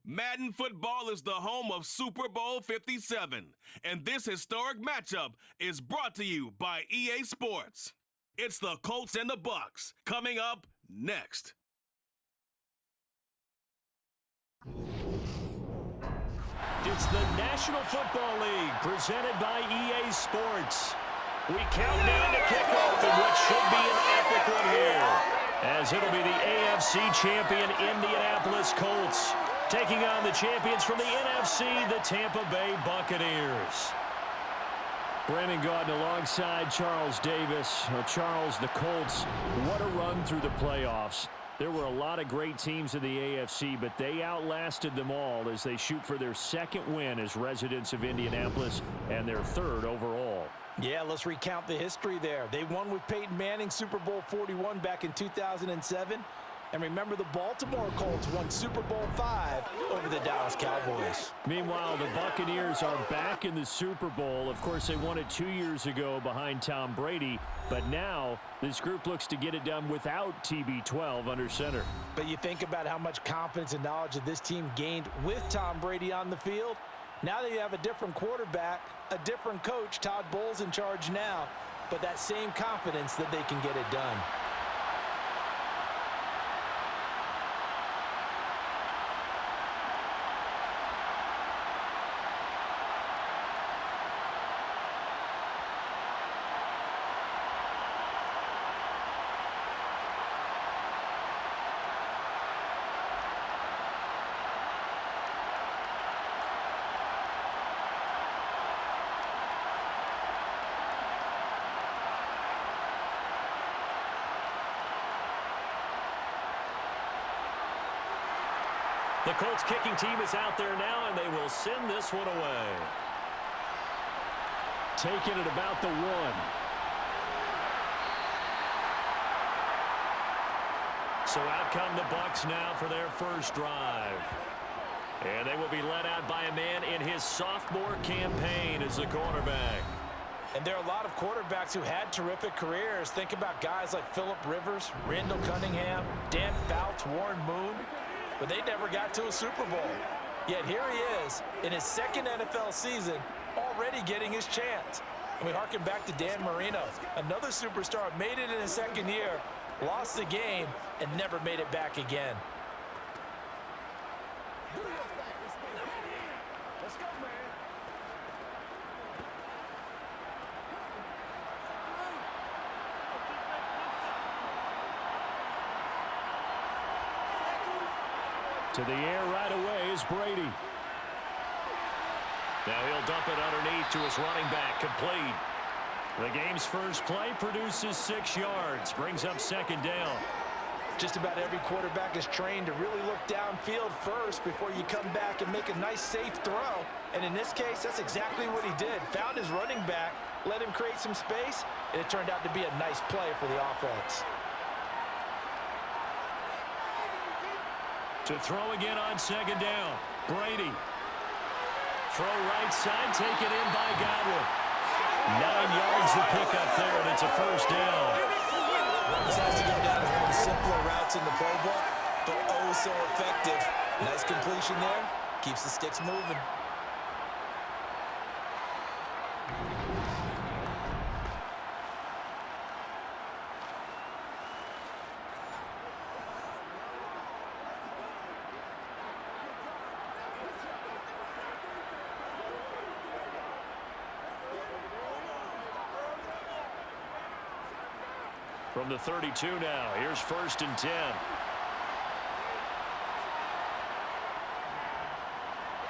Madden football is the home of Super Bowl 57, and this historic matchup is brought to you by EA Sports. It's the Colts and the Bucs, coming up next. It's the National Football League, presented by EA Sports. We count down to kickoff in what should be an epic one here, as it'll be the AFC champion Indianapolis Colts taking on the champions from the NFC, the Tampa Bay Buccaneers. Brandon Gaudin alongside Charles Davis. Charles, the Colts, what a run through the playoffs. There were a lot of great teams in the AFC, but they outlasted them all as they shoot for their second win as residents of Indianapolis and their third overall. Yeah, let's recount the history there. They won with Peyton Manning Super Bowl 41 back in 2007. And remember, the Baltimore Colts won Super Bowl V over the Dallas Cowboys. Meanwhile, the Buccaneers are back in the Super Bowl. Of course, they won it 2 years ago behind Tom Brady. But now, this group looks to get it done without TB12 under center. But you think about how much confidence and knowledge that this team gained with Tom Brady on the field. Now that you have a different quarterback, a different coach, Todd Bowles in charge now, but that same confidence that they can get it done. The Colts kicking team is out there now, and they will send this one away. Taking it about the 1. So out come the Bucs now for their first drive. And they will be led out by a man in his sophomore campaign as the quarterback. And there are a lot of quarterbacks who had terrific careers. Think about guys like Phillip Rivers, Randall Cunningham, Dan Fouts, Warren Moon. But they never got to a Super Bowl. Yet here he is in his second NFL season, already getting his chance. And we harken back to Dan Marino, another superstar, made it in his second year, lost the game, and never made it back again. Let's go, man. To the air right away is Brady. Now he'll dump it underneath to his running back, complete. The game's first play produces 6 yards, brings up second down. Just about every quarterback is trained to really look downfield first before you come back and make a nice, safe throw. And in this case, that's exactly what he did. Found his running back, let him create some space, and it turned out to be a nice play for the offense. To throw again on second down, Brady. Throw right side, taken in by Godwin. 9 yards to pick up there, and it's a first down. This has to go down as one of the simpler routes in the playbook, but oh so effective. Nice completion there, keeps the sticks moving. From the 32 now, here's 1st and 10.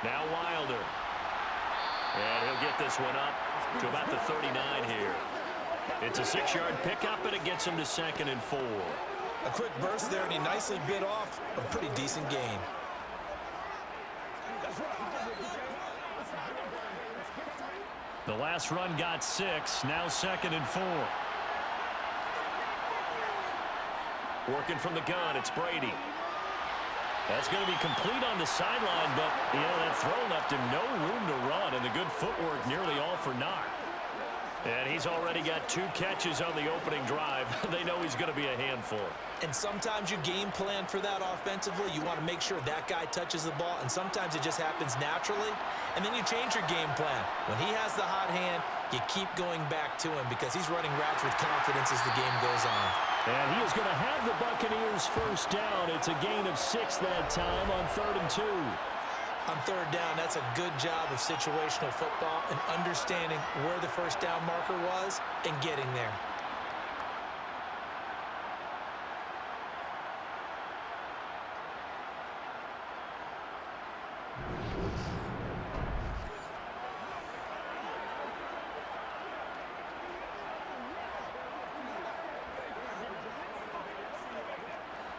Now Wilder. And he'll get this one up to about the 39 here. It's a 6-yard pickup, and it gets him to 2nd and 4. A quick burst there, and he nicely bit off a pretty decent gain. The last run got 6, now 2nd and 4. Working from the gun, it's Brady. That's going to be complete on the sideline, but, that throw left him no room to run, and the good footwork nearly all for naught. And he's already got 2 catches on the opening drive. They know he's going to be a handful. And sometimes you game plan for that offensively. You want to make sure that guy touches the ball, and sometimes it just happens naturally. And then you change your game plan. When he has the hot hand, you keep going back to him because he's running routes with confidence as the game goes on. And he is going to have the Buccaneers first down. It's a gain of 6 that time on 3rd and 2. On 3rd down, that's a good job of situational football and understanding where the first down marker was and getting there.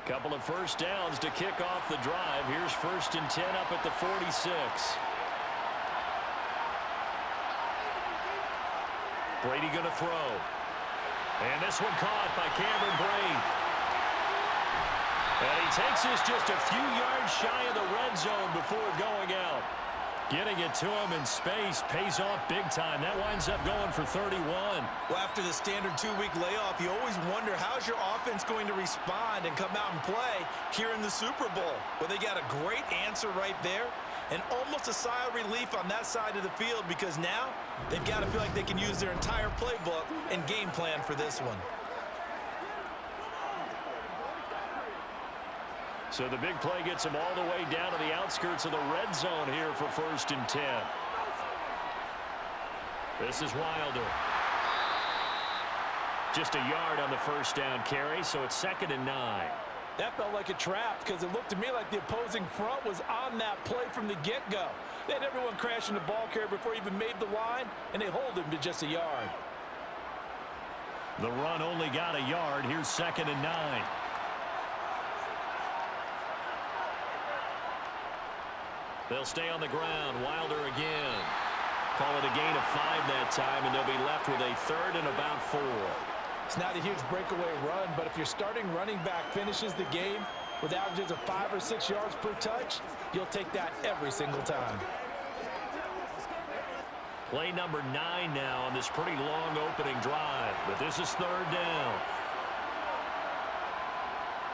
Couple of first downs to kick off the drive. Here's 1st and 10 up at the 46. Brady going to throw. And this one caught by Cameron Brate. And he takes this just a few yards shy of the red zone before going out. Getting it to him in space pays off big time. That winds up going for 31. Well, after the standard 2-week layoff, you always wonder how's your offense going to respond and come out and play here in the Super Bowl. Well, they got a great answer right there and almost a sigh of relief on that side of the field because now they've got to feel like they can use their entire playbook and game plan for this one. So the big play gets him all the way down to the outskirts of the red zone here for 1st and 10. This is Wilder. Just a yard on the first down carry, so it's 2nd and 9. That felt like a trap because it looked to me like the opposing front was on that play from the get-go. They had everyone crashing the ball carrier before he even made the line, and they hold him to just a yard. The run only got a yard. Here's 2nd and 9. They'll stay on the ground. Wilder again. Call it a gain of 5 that time, and they'll be left with a 3rd and about 4. It's not a huge breakaway run, but if your starting running back finishes the game with averages of 5 or 6 yards per touch, you'll take that every single time. Play number 9 now on this pretty long opening drive, but this is 3rd down.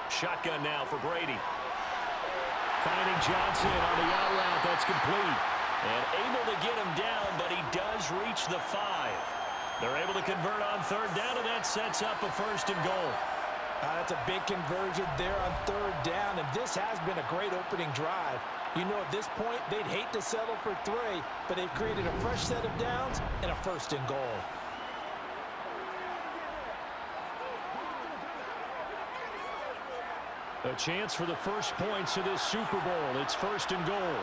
Shotgun now for Brady. Finding Johnson on the out route. That's complete. And able to get him down, but he does reach the 5. They're able to convert on 3rd down, and that sets up a 1st and goal. That's a big conversion there on 3rd down, and this has been a great opening drive. You know, at this point, they'd hate to settle for 3, but they've created a fresh set of downs and a 1st and goal. A chance for the first points of this Super Bowl. It's 1st and goal.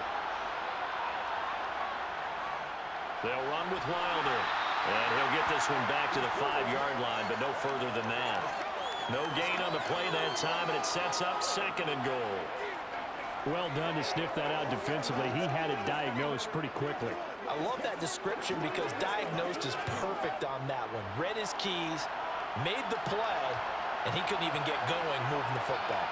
They'll run with Wilder. And he'll get this one back to the 5-yard line, but no further than that. No gain on the play that time, and it sets up 2nd and goal. Well done to sniff that out defensively. He had it diagnosed pretty quickly. I love that description because diagnosed is perfect on that one. Read his keys, made the play, and he couldn't even get going moving the football.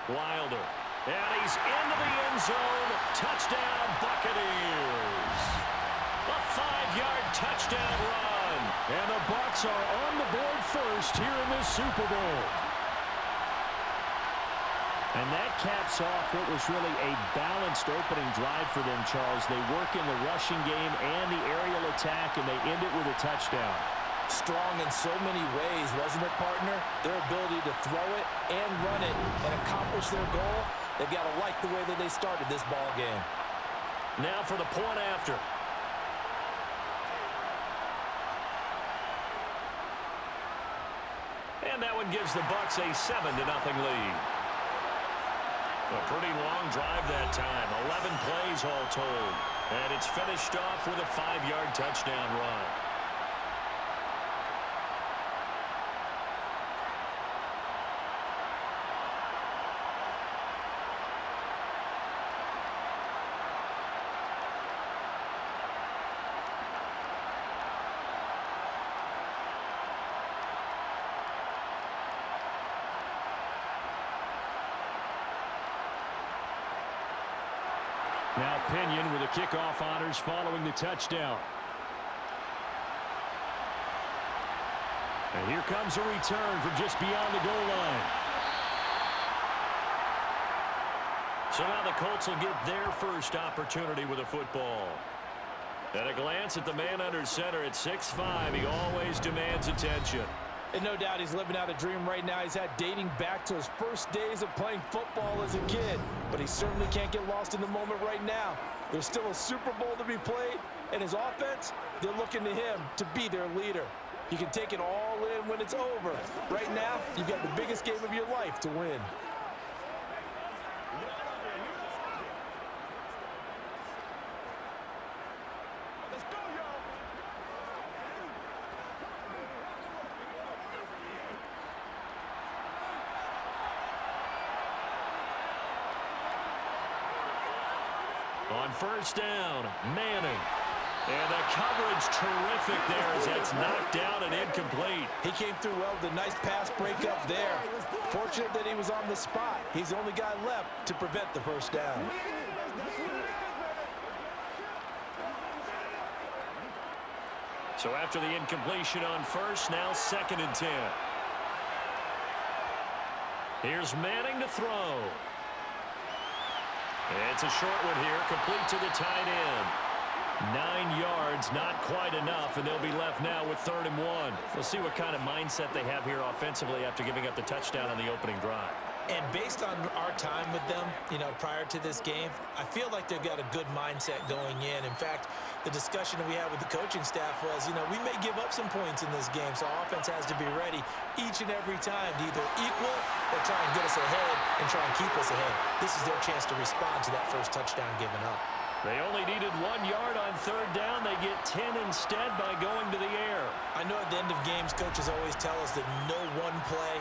Wilder. And he's into the end zone. Touchdown, Buccaneers. A 5-yard touchdown run. And the Bucs are on the board first here in this Super Bowl. And that caps off what was really a balanced opening drive for them, Charles. They work in the rushing game and the aerial attack, and they end it with a touchdown. Strong in so many ways, wasn't it, partner? Their ability to throw it and run it and accomplish their goal, they've got to like the way that they started this ball game. Now for the point after. And that one gives the Bucs a 7-0 lead. A pretty long drive that time. 11 plays all told. And it's finished off with a 5-yard touchdown run. Now Pinion with the kickoff honors following the touchdown. And here comes a return from just beyond the goal line. So now the Colts will get their first opportunity with a football. At a glance at the man under center at 6'5", he always demands attention. And no doubt he's living out a dream right now he's had dating back to his first days of playing football as a kid. But he certainly can't get lost in the moment right now. There's still a Super Bowl to be played, and his offense, they're looking to him to be their leader. He can take it all in when it's over. Right now, you've got the biggest game of your life to win. On first down, Manning. And the coverage terrific there as that's knocked down and incomplete. He came through well with a nice pass breakup there. Fortunate that he was on the spot. He's the only guy left to prevent the first down. So after the incompletion on first, now 2nd and 10. Here's Manning to throw. It's a short one here, complete to the tight end. 9 yards, not quite enough, and they'll be left now with 3rd and 1. We'll see what kind of mindset they have here offensively after giving up the touchdown on the opening drive. And based on our time with them, prior to this game, I feel like they've got a good mindset going in. In fact, the discussion that we had with the coaching staff was, we may give up some points in this game, so offense has to be ready each and every time to either equal or try and get us ahead and try and keep us ahead. This is their chance to respond to that first touchdown given up. They only needed 1 yard on 3rd down. They get 10 instead by going to the air. I know at the end of games, coaches always tell us that no one play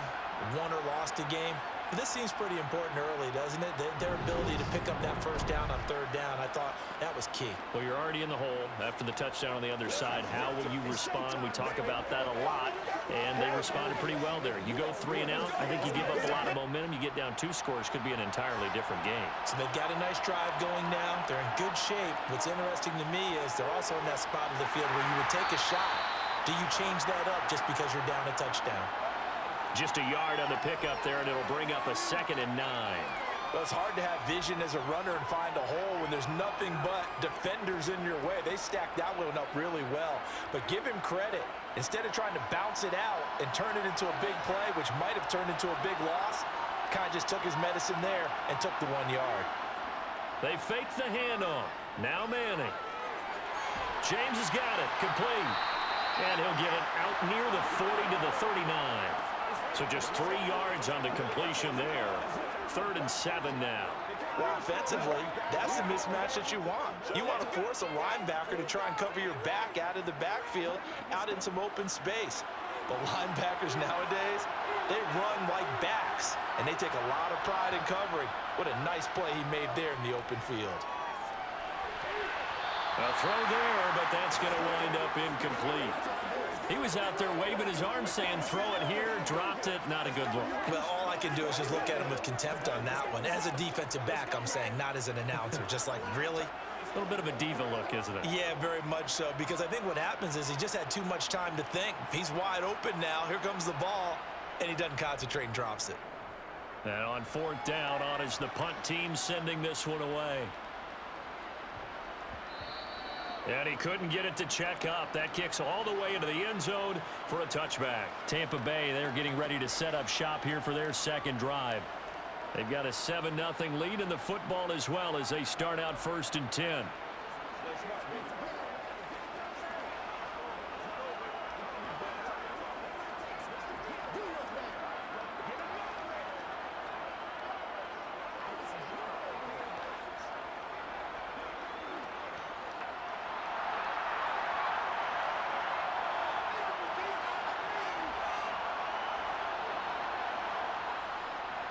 won or lost a game. But this seems pretty important early, doesn't it? Their ability to pick up that first down on 3rd down, I thought that was key. Well, you're already in the hole after the touchdown on the other side. How will you respond? We talk about that a lot, and they responded pretty well there. You go 3 and out, I think you give up a lot of momentum. You get down 2 scores, could be an entirely different game. So they've got a nice drive going now. They're in good shape. What's interesting to me is they're also in that spot of the field where you would take a shot. Do you change that up just because you're down a touchdown? Just a yard on the pickup there, and it'll bring up a 2nd and 9. Well, it's hard to have vision as a runner and find a hole when there's nothing but defenders in your way. They stacked that one up really well. But give him credit. Instead of trying to bounce it out and turn it into a big play, which might have turned into a big loss, kind of just took his medicine there and took the 1 yard. They fake the handoff. Now Manning. James has got it. Complete. And he'll get it out near the 40 to the 39. So just 3 yards on the completion there. 3rd and 7 now. Well, offensively, that's the mismatch that you want. You want to force a linebacker to try and cover your back out of the backfield, out in some open space. But linebackers nowadays, they run like backs, and they take a lot of pride in covering. What a nice play he made there in the open field. A throw there, but that's going to wind up incomplete. He was out there waving his arm saying, throw it here, dropped it, not a good look. Well, all I can do is just look at him with contempt on that one. As a defensive back, I'm saying, not as an announcer. Just like, really? A little bit of a diva look, isn't it? Yeah, very much so, because I think what happens is he just had too much time to think. He's wide open now. Here comes the ball, and he doesn't concentrate and drops it. And on 4th down, on is the punt team sending this one away. And he couldn't get it to check up. That kicks all the way into the end zone for a touchback. Tampa Bay, they're getting ready to set up shop here for their 2nd drive. They've got a 7-0 lead in the football as well as they start out 1st and 10.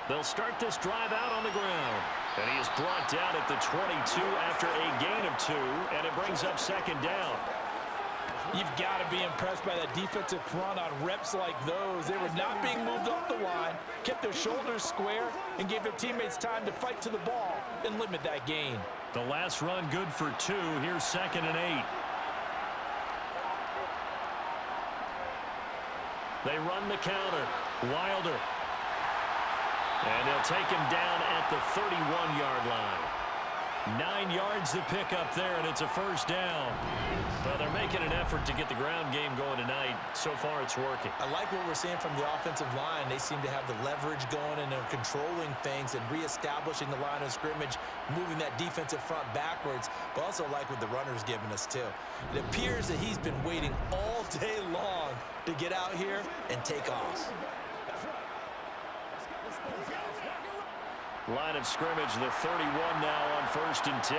They'll start this drive out on the ground. And he is brought down at the 22 after a gain of 2, and it brings up 2nd down. You've got to be impressed by that defensive front on reps like those. They were not being moved off the line, kept their shoulders square, and gave their teammates time to fight to the ball and limit that gain. The last run good for 2. Here's 2nd and 8. They run the counter. Wilder. And they'll take him down at the 31-yard line. 9 yards to pick up there, and it's a first down. Well, they're making an effort to get the ground game going tonight. So far, it's working. I like what we're seeing from the offensive line. They seem to have the leverage going, and they're controlling things and reestablishing the line of scrimmage, moving that defensive front backwards, but also like what the runner's giving us, too. It appears that he's been waiting all day long to get out here and take off. Line of scrimmage, the 31 now on 1st and 10.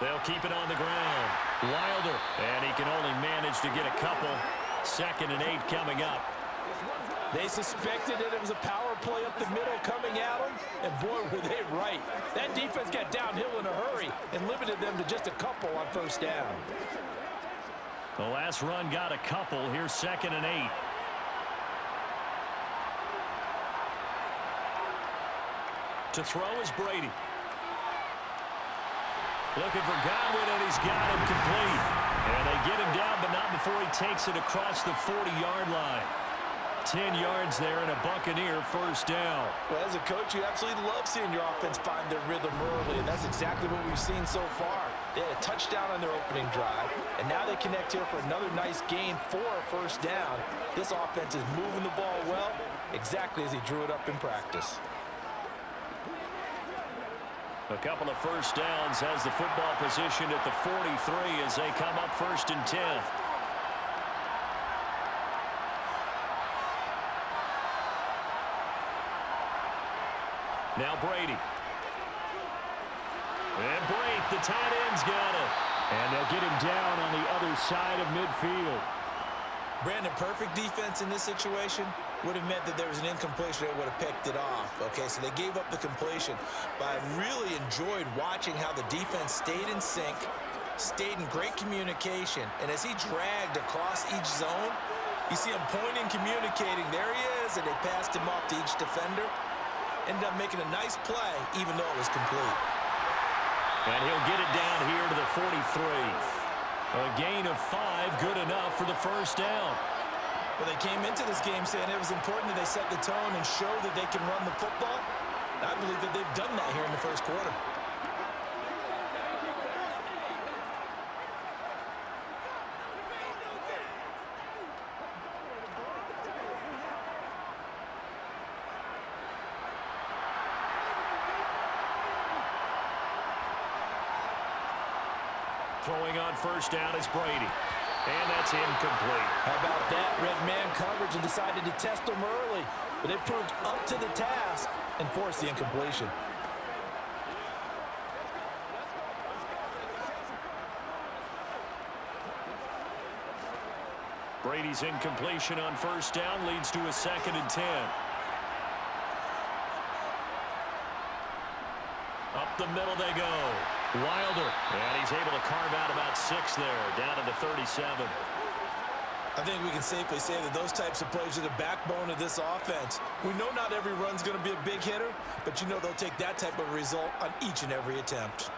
They'll keep it on the ground. Wilder, and he can only manage to get a couple. 2nd and 8 coming up. They suspected that it was a power play up the middle coming at them, and boy, were they right. That defense got downhill in a hurry and limited them to just a couple on 1st down. The last run got a couple. Here's 2nd and 8. To throw is Brady. Looking for Godwin, and he's got him complete. And they get him down, but not before he takes it across the 40-yard line. 10 yards there and a Buccaneer first down. Well, as a coach, you absolutely love seeing your offense find their rhythm early, and that's exactly what we've seen so far. They had a touchdown on their opening drive, and now they connect here for another nice gain for a first down. This offense is moving the ball well, exactly as he drew it up in practice. A couple of first downs has the football positioned at the 43 as they come up 1st and 10. Now Brady. And Brate, the tight end's got it. And they'll get him down on the other side of midfield. Brandon, perfect defense in this situation would have meant that there was an incompletion. They would have picked it off. Okay, so they gave up the completion. But I really enjoyed watching how the defense stayed in sync, stayed in great communication. And as he dragged across each zone, you see him pointing, communicating. There he is, and they passed him off to each defender. Ended up making a nice play, even though it was complete. And he'll get it down here to the 43. A gain of 5, good enough for the first down. Well, they came into this game saying it was important that they set the tone and show that they can run the football. I believe that they've done that here in the first quarter. Throwing on first down is Brady. And that's incomplete. How about that? Red man coverage and decided to test them early. But they proved up to the task and forced the incompletion. Brady's incompletion on first down leads to a 2nd and 10. Up the middle they go. Wilder, and he's able to carve out about 6 there, down to the 37. I think we can safely say that those types of plays are the backbone of this offense. We know not every run's going to be a big hitter, but you know they'll take that type of result on each and every attempt.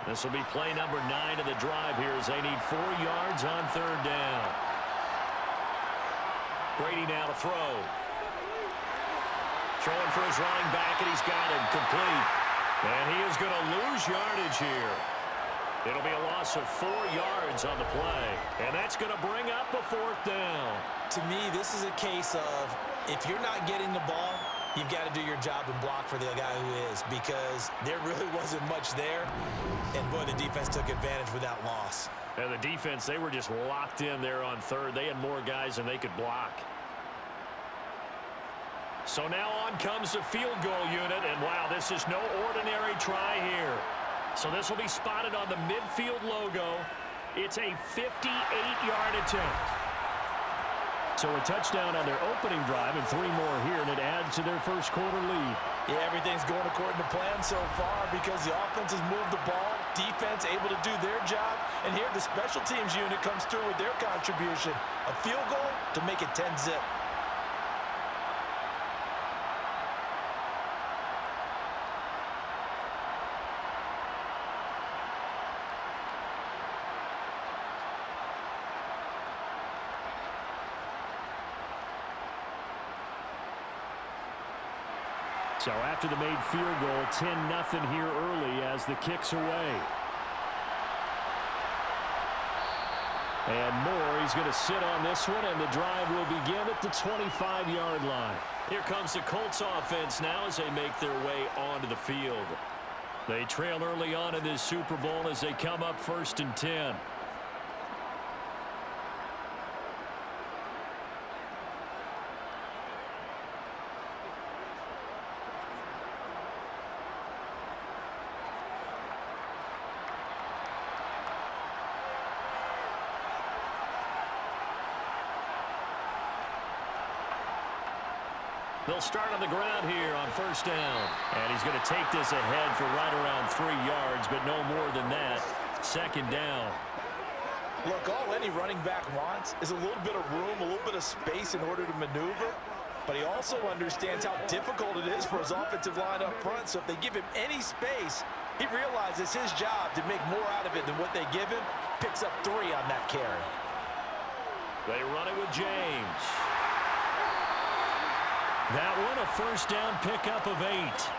This will be play number 9 of the drive here as they need 4 yards on 3rd down. Brady now to throw. Throwing for his running back, and he's got him complete. And he is going to lose yardage here. It'll be a loss of 4 yards on the play. And that's going to bring up a 4th down. To me, this is a case of if you're not getting the ball, you've got to do your job and block for the guy who is, because there really wasn't much there. And, boy, the defense took advantage with that loss. And the defense, they were just locked in there on 3rd. They had more guys than they could block. So now on comes the field goal unit, and wow, this is no ordinary try here. So this will be spotted on the midfield logo. It's a 58-yard attempt. So a touchdown on their opening drive and 3 more here, and it adds to their first quarter lead. Yeah, everything's going according to plan so far because the offense has moved the ball. defense able to do their job. And here the special teams unit comes through with their contribution. A field goal to make it 10-zip. So after the made field goal, 10-0 here early as the kick's away. And Moore, he's going to sit on this one, and the drive will begin at the 25-yard line. Here comes the Colts offense now as they make their way onto the field. They trail early on in this Super Bowl as they come up 1st and 10. They'll start on the ground here on 1st down. And he's going to take this ahead for right around 3 yards, but no more than that. 2nd down. Look, all any running back wants is a little bit of room, a little bit of space in order to maneuver. But he also understands how difficult it is for his offensive line up front. So if they give him any space, he realizes his job to make more out of it than what they give him. Picks up 3 on that carry. They run it with James. That one a 1st down pickup of 8.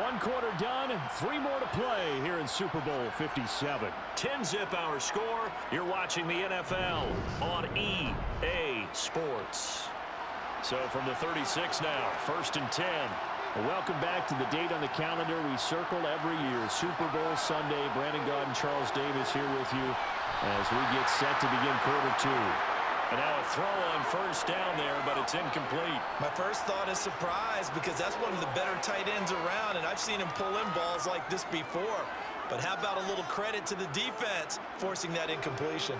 One quarter done, 3 more to play here in Super Bowl 57. 10-zip our score. You're watching the NFL on EA Sports. So from the 36 now, 1st and 10. Welcome back to the date on the calendar we circle every year. Super Bowl Sunday. Brandon Gaud and Charles Davis here with you as we get set to begin quarter 2. And now a throw on 1st down there, but it's incomplete. My first thought is surprise because that's one of the better tight ends around, and I've seen him pull in balls like this before. But how about a little credit to the defense forcing that incompletion?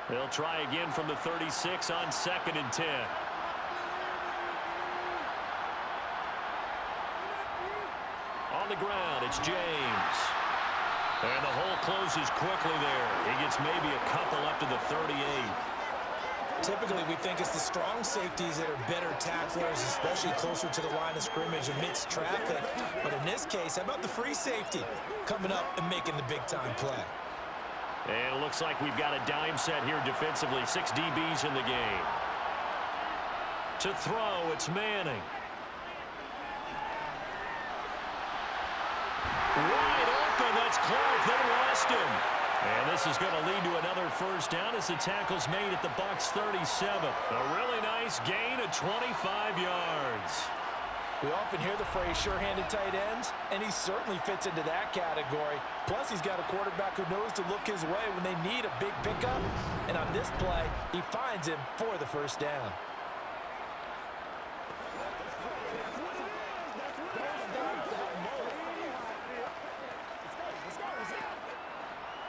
They'll try again from the 36 on 2nd and 10. On the ground, it's James. And the hole closes quickly there. He gets maybe a couple up to the 38. Typically, we think it's the strong safeties that are better tacklers, especially closer to the line of scrimmage amidst traffic. But in this case, how about the free safety coming up and making the big-time play? And it looks like we've got a dime set here defensively. 6 DBs in the game. To throw, it's Manning. Wide open, that's Clark. They lost him. And this is going to lead to another 1st down as the tackle's made at the Bucs 37. A really nice gain of 25 yards. We often hear the phrase sure-handed tight ends, and he certainly fits into that category. Plus, he's got a quarterback who knows to look his way when they need a big pickup. And on this play, he finds him for the 1st down.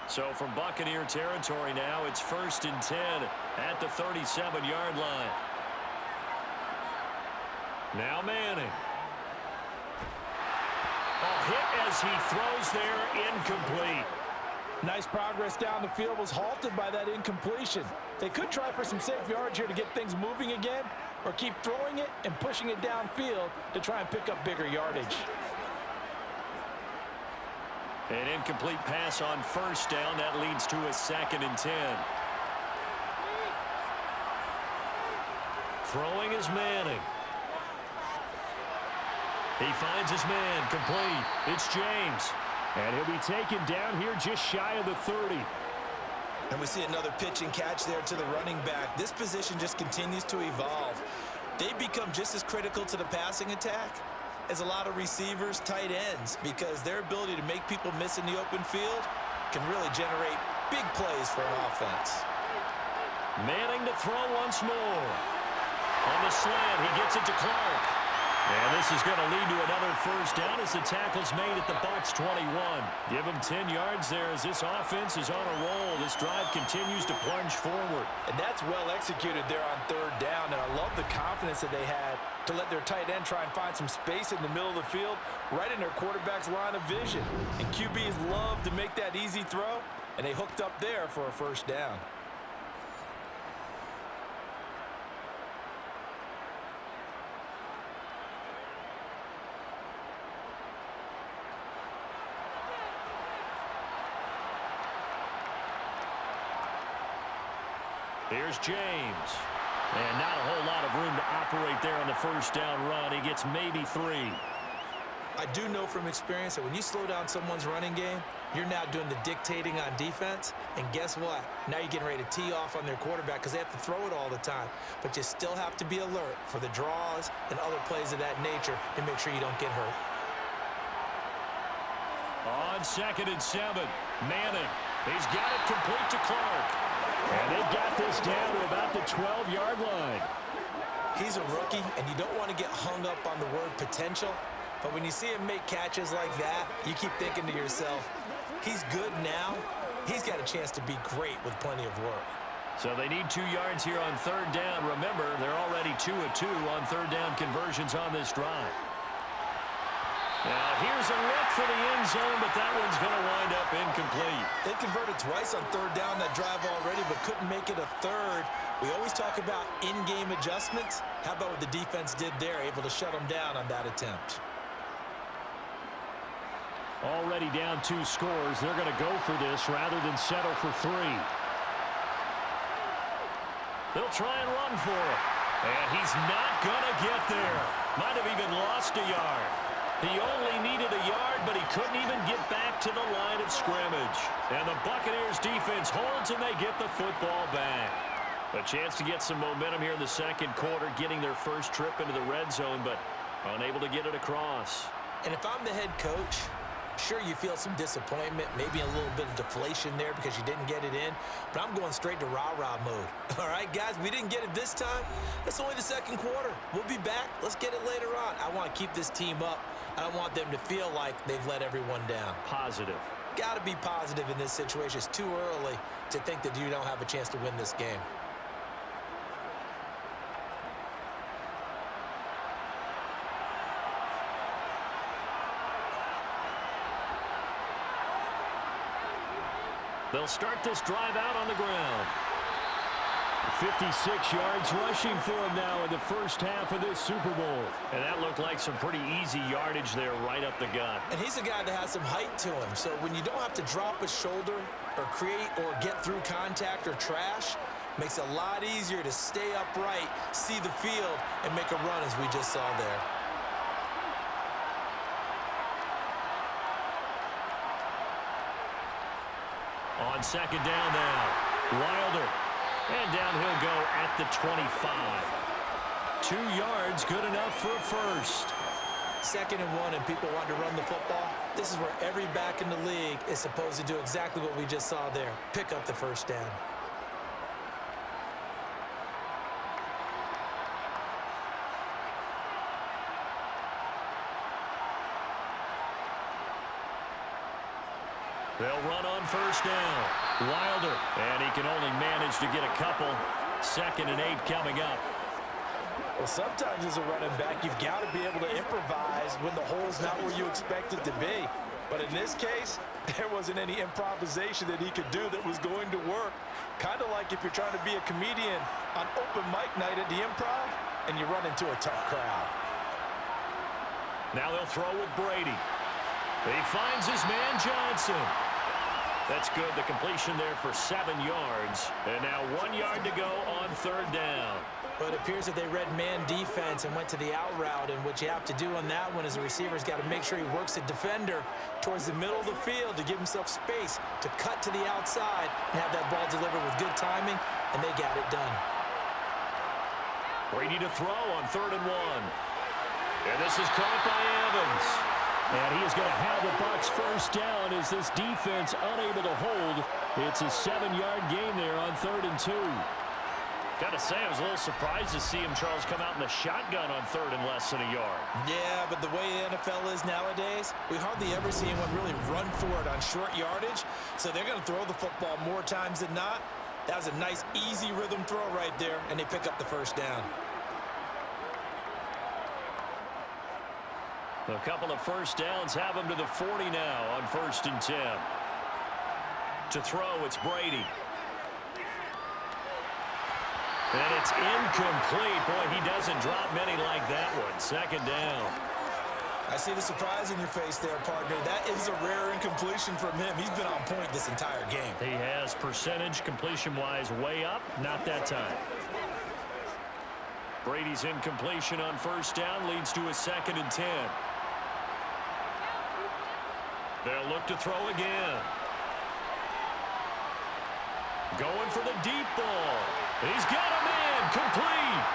So from Buccaneer territory now, it's 1st and 10 at the 37-yard line. Now Manning. A hit as he throws there, incomplete. Nice progress down the field, was halted by that incompletion. They could try for some safe yards here to get things moving again, or keep throwing it and pushing it downfield to try and pick up bigger yardage. An incomplete pass on 1st down. That leads to a 2nd and 10. Throwing is Manning. He finds his man, complete. It's James. And he'll be taken down here just shy of the 30. And we see another pitch and catch there to the running back. This position just continues to evolve. They become just as critical to the passing attack as a lot of receivers, tight ends, because their ability to make people miss in the open field can really generate big plays for an offense. Manning to throw once more. On the slant, he gets it to Clark. And this is going to lead to another first down as the tackle's made at the Bucs 21. Give them 10 yards there as this offense is on a roll. This drive continues to plunge forward. And that's well executed there on third down, and I love the confidence that they had to let their tight end try and find some space in the middle of the field, right in their quarterback's line of vision. And QBs love to make that easy throw, and they hooked up there for a first down. Here's James. And not a whole lot of room to operate there on the first down run. He gets maybe 3. I do know from experience that when you slow down someone's running game, you're now doing the dictating on defense. And guess what? Now you're getting ready to tee off on their quarterback because they have to throw it all the time. But you still have to be alert for the draws and other plays of that nature to make sure you don't get hurt. On 2nd and 7, Manning. He's got it complete to Clark. And they've got this down to about the 12-yard line. He's a rookie, and you don't want to get hung up on the word potential. But when you see him make catches like that, you keep thinking to yourself, he's good now. He's got a chance to be great with plenty of work. So they need 2 yards here on third down. Remember, they're already 2 of 2 on third down conversions on this drive. Now, here's a look for the end zone, but that one's going to wind up incomplete. They converted twice on third down that drive already, but couldn't make it a third. We always talk about in-game adjustments. How about what the defense did there, able to shut them down on that attempt? Already down 2 scores. They're going to go for this rather than settle for 3. They'll try and run for it. And he's not going to get there. Might have even lost a yard. He only needed a yard, but he couldn't even get back to the line of scrimmage. And the Buccaneers defense holds, and they get the football back. A chance to get some momentum here in the second quarter, getting their first trip into the red zone, but unable to get it across. And if I'm the head coach, sure, you feel some disappointment, maybe a little bit of deflation there because you didn't get it in, but I'm going straight to rah-rah mode. All right, guys, we didn't get it this time. It's only the second quarter. We'll be back. Let's get it later on. I want to keep this team up. I don't want them to feel like they've let everyone down. Positive. Got to be positive in this situation. It's too early to think that you don't have a chance to win this game. They'll start this drive out on the ground. 56 yards rushing for him now in the first half of this Super Bowl. And that looked like some pretty easy yardage there right up the gut. And he's a guy that has some height to him. So when you don't have to drop a shoulder or create or get through contact or trash, makes it a lot easier to stay upright, see the field, and make a run as we just saw there. On second down now, Wilder. And down he'll go at the 25. 2 yards, good enough for a first. 2nd and 1, and people want to run the football. This is where every back in the league is supposed to do exactly what we just saw there. Pick up the first down. They'll run on first down. Wilder, and he can only manage to get a couple. 2nd and 8 coming up. Well, sometimes as a running back, you've got to be able to improvise when the hole's not where you expect it to be. But in this case, there wasn't any improvisation that he could do that was going to work. Kind of like if you're trying to be a comedian on open mic night at the Improv and you run into a tough crowd. Now they'll throw with Brady. He finds his man Johnson. That's good. The completion there for 7 yards. And now 1 yard to go on third down. But it appears that they read man defense and went to the out route. And what you have to do on that one is the receiver's got to make sure he works the defender towards the middle of the field to give himself space to cut to the outside and have that ball delivered with good timing, and they got it done. Brady to throw on 3rd and 1. And this is caught by Evans. And he is going to have the Bucs first down as this defense unable to hold. It's a 7-yard gain there on 3rd and 2. Gotta say, I was a little surprised to see him, Charles, come out in the shotgun on third and less than a yard. Yeah, but the way the NFL is nowadays, we hardly ever see anyone really run for it on short yardage. So they're going to throw the football more times than not. That was a nice, easy rhythm throw right there, and they pick up the first down. A couple of first downs have him to the 40 now on 1st and 10. To throw, it's Brady. And it's incomplete. Boy, he doesn't drop many like that one. 2nd down. I see the surprise in your face there, partner. That is a rare incompletion from him. He's been on point this entire game. He has percentage completion-wise way up. Not that time. Brady's incompletion on 1st down leads to a 2nd and 10. They'll look to throw again. Going for the deep ball. He's got him in. Complete.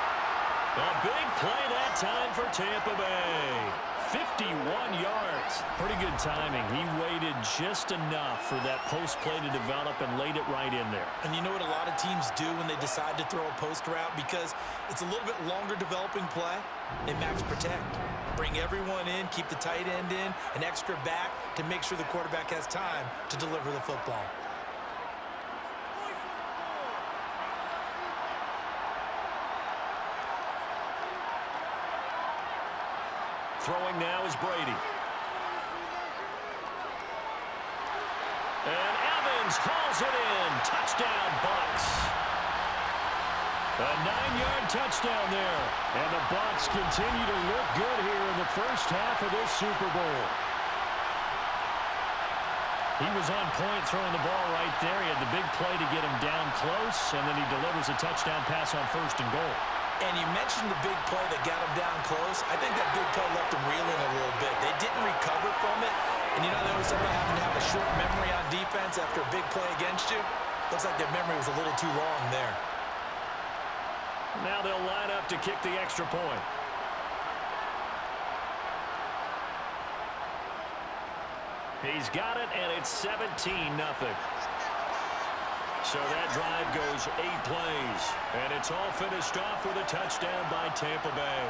A big play that time for Tampa Bay. 51 yards. Pretty good timing. He waited just enough for that post play to develop and laid it right in there. And you know what a lot of teams do when they decide to throw a post route? Because it's a little bit longer developing play. They max protect. Bring everyone in, keep the tight end in, an extra back to make sure the quarterback has time to deliver the football. Throwing now is Brady. And Evans hauls it in. Touchdown, Bucs. A 9-yard touchdown there. And the Bucs continue to look good here in the first half of this Super Bowl. He was on point throwing the ball right there. He had the big play to get him down close, and then he delivers a touchdown pass on 1st and goal. And you mentioned the big play that got him down close. I think that big play left him reeling a little bit. They didn't recover from it. And you know, they always talk about having to have a short memory on defense after a big play against you. Looks like their memory was a little too long there. Now they'll line up to kick the extra point. He's got it, and it's 17-0. So that drive goes 8 plays, and it's all finished off with a touchdown by Tampa Bay.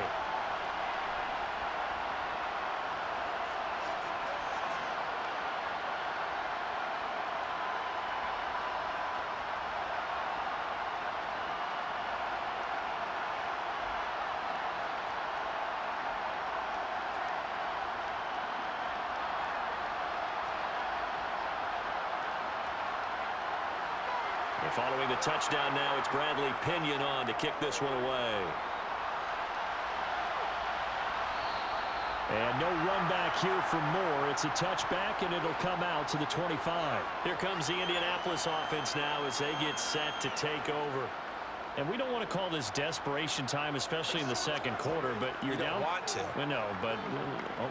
Following the touchdown now, it's Bradley Pinion on to kick this one away. And no run back here for more. It's a touchback, and it'll come out to the 25. Here comes the Indianapolis offense now as they get set to take over. And we don't want to call this desperation time, especially in the second quarter, but you're down. You don't want to. I know, but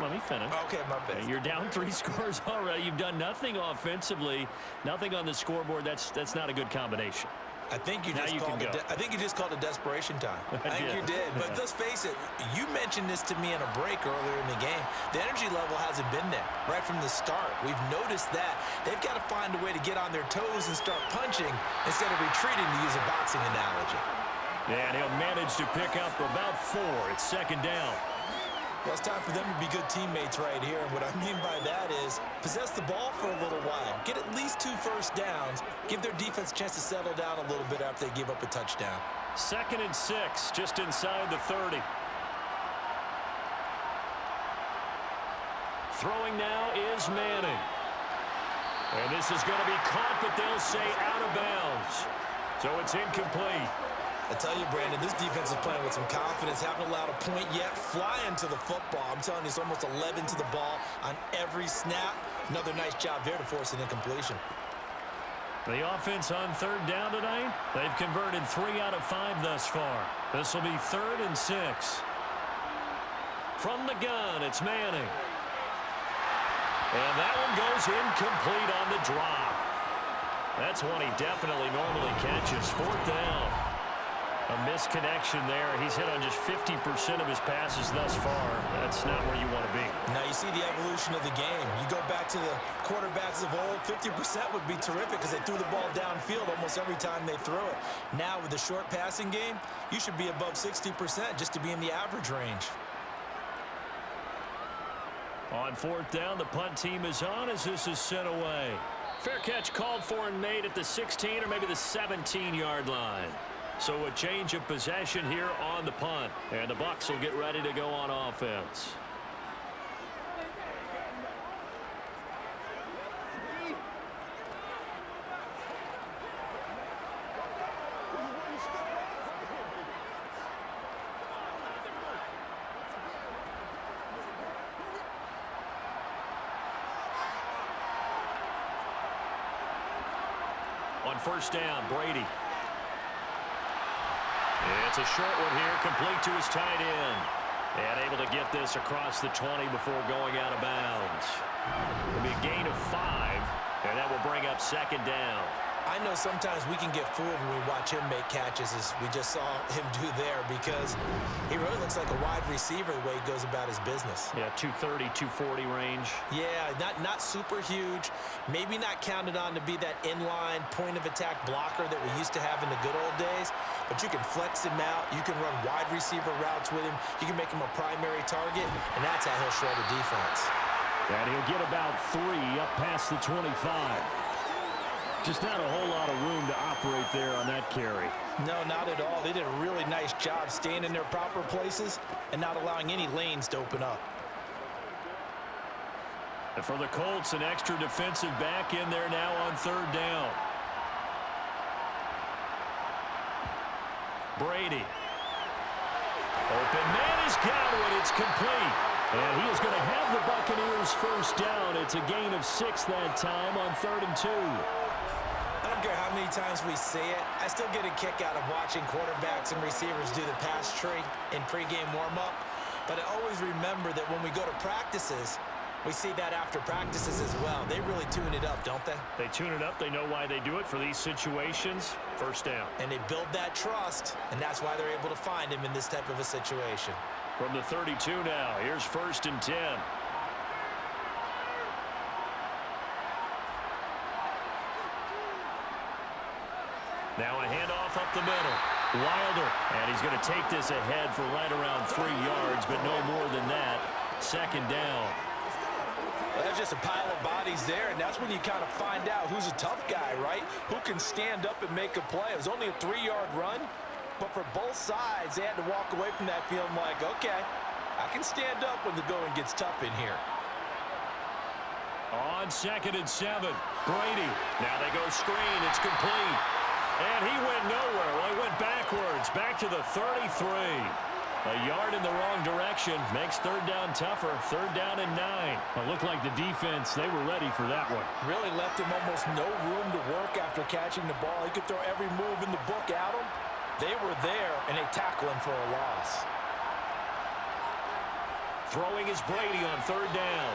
let me finish. Okay, my bad. You're down 3 scores already. You've done nothing offensively, nothing on the scoreboard. That's not a good combination. I think you just called it desperation time. I think you did. But let's face it, you mentioned this to me in a break earlier in the game. The energy level hasn't been there right from the start. We've noticed that. They've got to find a way to get on their toes and start punching instead of retreating, to use a boxing analogy. Yeah, and he'll manage to pick up about 4. It's 2nd down. Well, it's time for them to be good teammates right here. And what I mean by that is possess the ball for a little while. Get at least 2 first downs. Give their defense a chance to settle down a little bit after they give up a touchdown. 2nd and 6, just inside the 30. Throwing now is Manning. And this is going to be caught, but they'll say out of bounds. So it's incomplete. I tell you, Brandon, this defense is playing with some confidence. Haven't allowed a point yet. Flying to the football. I'm telling you, it's almost 11 to the ball on every snap. Another nice job there to force an incompletion. The offense on 3rd down tonight, they've converted 3 out of 5 thus far. This will be 3rd and 6. From the gun, it's Manning. And that one goes incomplete on the drop. That's one he definitely normally catches. 4th down. A misconnection there. He's hit on just 50% of his passes thus far. That's not where you want to be. Now you see the evolution of the game. You go back to the quarterbacks of old, 50% would be terrific because they threw the ball downfield almost every time they threw it. Now with the short passing game, you should be above 60% just to be in the average range. On fourth down, the punt team is on as this is sent away. Fair catch called for and made at the 16 or maybe the 17-yard line. So a change of possession here on the punt. And the Bucs will get ready to go on offense. On first down, Brady. It's a short one here, complete to his tight end. And able to get this across the 20 before going out of bounds. It'll be a gain of 5, and that will bring up second down. I know sometimes we can get fooled when we watch him make catches, as we just saw him do there, because he really looks like a wide receiver the way he goes about his business. Yeah, 230, 240 range. Yeah, not super huge. Maybe not counted on to be that inline point-of-attack blocker that we used to have in the good old days, but you can flex him out. You can run wide receiver routes with him. You can make him a primary target, and that's how he'll shred a defense. And he'll get about 3 up past the 25. Just not a whole lot of room to operate there on that carry. No, not at all. They did a really nice job staying in their proper places and not allowing any lanes to open up. And for the Colts, an extra defensive back in there now on third down. Brady. Open man is got it. It's complete. And he is going to have the Buccaneers first down. It's a gain of 6 that time on 3rd and 2. I don't care how many times we say it, I still get a kick out of watching quarterbacks and receivers do the pass tree in pregame warm-up. But I always remember that when we go to practices, we see that after practices as well. They really tune it up, don't they? They tune it up. They know why they do it for these situations. First down. And they build that trust, and that's why they're able to find him in this type of a situation. From the 32 now, here's 1st and 10. Now a handoff up the middle. Wilder, and he's going to take this ahead for right around 3 yards, but no more than that. Second down. Well, that's just a pile of bodies there, and that's when you kind of find out who's a tough guy, right? Who can stand up and make a play. It was only a 3-yard run, but for both sides, they had to walk away from that feeling like, okay, I can stand up when the going gets tough in here. On 2nd and 7, Brady. Now they go screen. It's complete. And he went nowhere. Well, he went backwards, back to the 33. A yard in the wrong direction makes 3rd down tougher. 3rd down and 9. It looked like the defense, they were ready for that one. Really left him almost no room to work after catching the ball. He could throw every move in the book at him. They were there, and they tackle him for a loss. Throwing is Brady on 3rd down.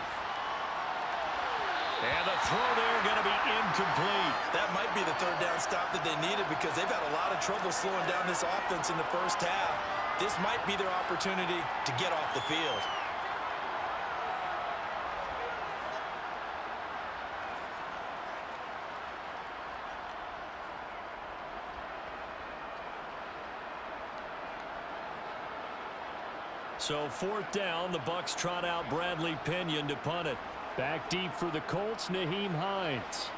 And the throw there going to be incomplete. That might be the 3rd down stop that they needed because they've had a lot of trouble slowing down this offense in the first half. This might be their opportunity to get off the field. So 4th down, the Bucs trot out Bradley Pinion to punt it. Back deep for the Colts, Nyheim Hines.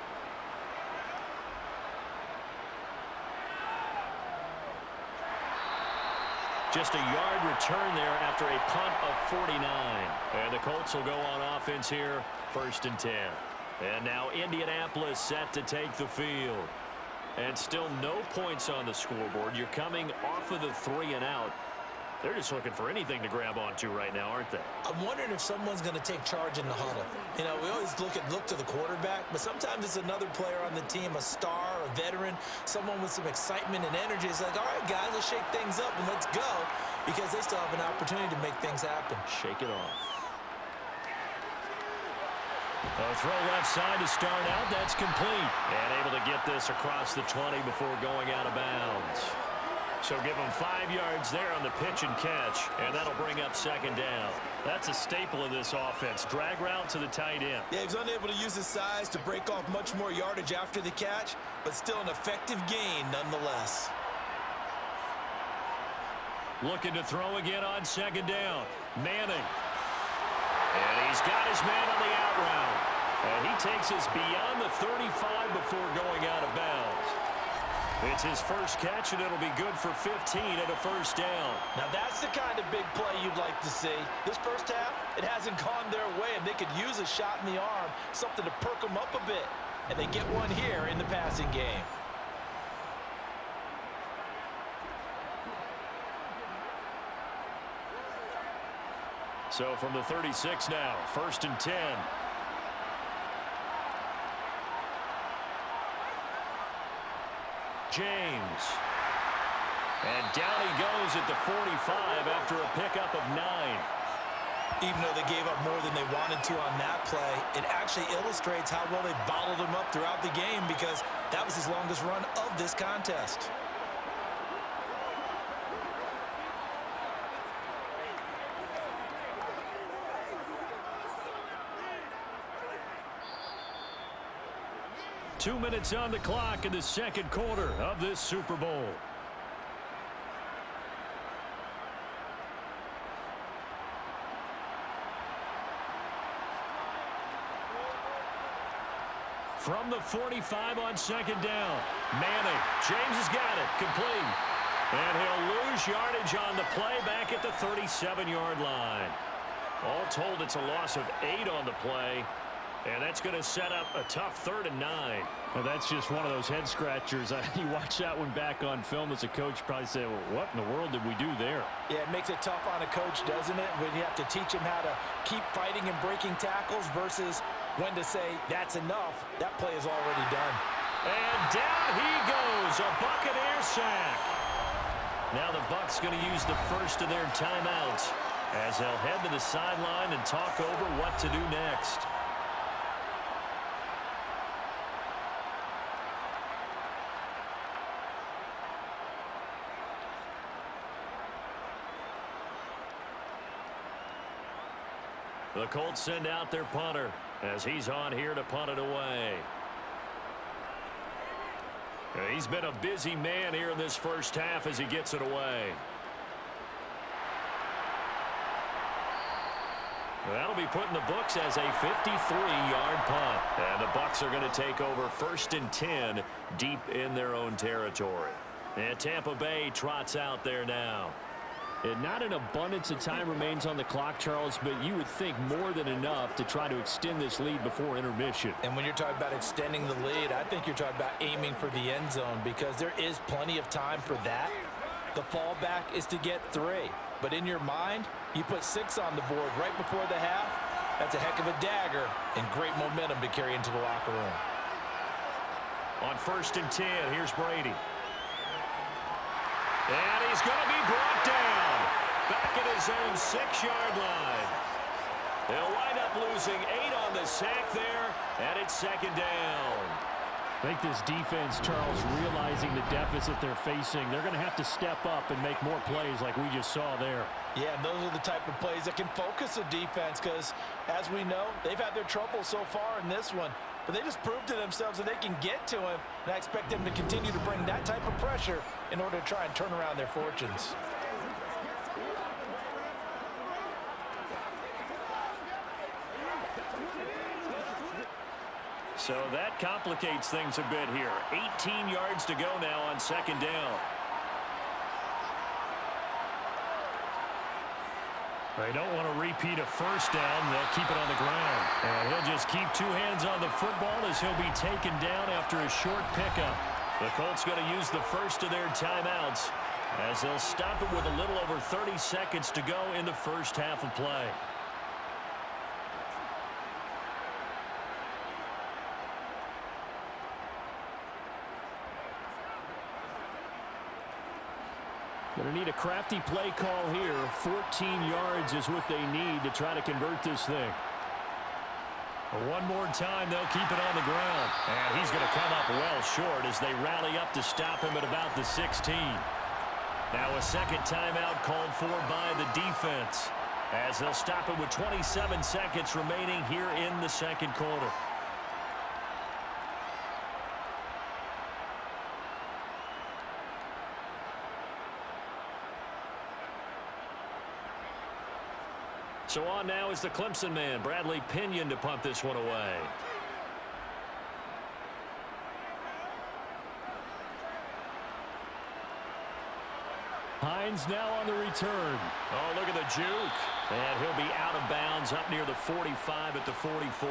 Just a yard return there after a punt of 49. And the Colts will go on offense here, 1st and 10. And now Indianapolis set to take the field. And still no points on the scoreboard. You're coming off of the 3 and out. They're just looking for anything to grab onto right now, aren't they? I'm wondering if someone's going to take charge in the huddle. You know, we always look to the quarterback, but sometimes it's another player on the team, a star, a veteran, someone with some excitement and energy. It's like, all right, guys, let's shake things up and let's go, because they still have an opportunity to make things happen. Shake it off. A throw left side to start out. That's complete. And able to get this across the 20 before going out of bounds. So give him 5 yards there on the pitch and catch, and that'll bring up second down. That's a staple of this offense. Drag route to the tight end. Yeah, he was unable to use his size to break off much more yardage after the catch, but still an effective gain nonetheless. Looking to throw again on second down. Manning. And he's got his man on the out route. And he takes us beyond the 35 before going out of bounds. It's his first catch, and it'll be good for 15 and a first down. Now that's the kind of big play you'd like to see. This first half, it hasn't gone their way, and they could use a shot in the arm, something to perk them up a bit. And they get one here in the passing game. So from the 36 now, 1st and 10. James. And down he goes at the 45 after a pickup of 9. Even though they gave up more than they wanted to on that play, it actually illustrates how well they bottled them up throughout the game because that was his longest run of this contest. Two minutes on the clock in the second quarter of this Super Bowl. From the 45 on second down. Manning. James has got it. Complete. And he'll lose yardage on the play back at the 37-yard line. All told, it's a loss of 8 on the play. And that's going to set up a tough 3rd and 9. Well, that's just one of those head scratchers. You watch that one back on film as a coach, probably say, well, what in the world did we do there? Yeah, it makes it tough on a coach, doesn't it? When you have to teach him how to keep fighting and breaking tackles versus when to say, that's enough. That play is already done. And down he goes, a Buccaneer sack. Now the Bucs going to use the first of their timeouts as they'll head to the sideline and talk over what to do next. The Colts send out their punter as he's on here to punt it away. He's been a busy man here in this first half as he gets it away. That'll be put in the books as a 53-yard punt. And the Bucs are going to take over 1st and 10 deep in their own territory. And Tampa Bay trots out there now. And not an abundance of time remains on the clock, Charles, but you would think more than enough to try to extend this lead before intermission. And when you're talking about extending the lead, I think you're talking about aiming for the end zone because there is plenty of time for that. The fallback is to get 3. But in your mind, you put 6 on the board right before the half. That's a heck of a dagger and great momentum to carry into the locker room. On 1st and 10, here's Brady. And he's going to be brought down back at his own 6-yard line. They'll wind up losing 8 on the sack there, and it's 2nd down. I think this defense, Charles, realizing the deficit they're facing, they're going to have to step up and make more plays like we just saw there. Yeah, and those are the type of plays that can focus a defense because, as we know, they've had their trouble so far in this one. But they just proved to themselves that they can get to him, and I expect them to continue to bring that type of pressure in order to try and turn around their fortunes. So that complicates things a bit here. 18 yards to go now on 2nd down. They don't want to repeat a first down. They'll keep it on the ground. And he'll just keep 2 hands on the football as he'll be taken down after a short pickup. The Colts going to use the first of their timeouts as they'll stop it with a little over 30 seconds to go in the first half of play. Going to need a crafty play call here. 14 yards is what they need to try to convert this thing. One more time, they'll keep it on the ground. And he's going to come up well short as they rally up to stop him at about the 16. Now a second timeout called for by the defense, as they'll stop it with 27 seconds remaining here in the second quarter. So on now is the Clemson man, Bradley Pinion, to punt this one away. Hines now on the return. Oh, look at the juke. And he'll be out of bounds up near the 45 at the 44.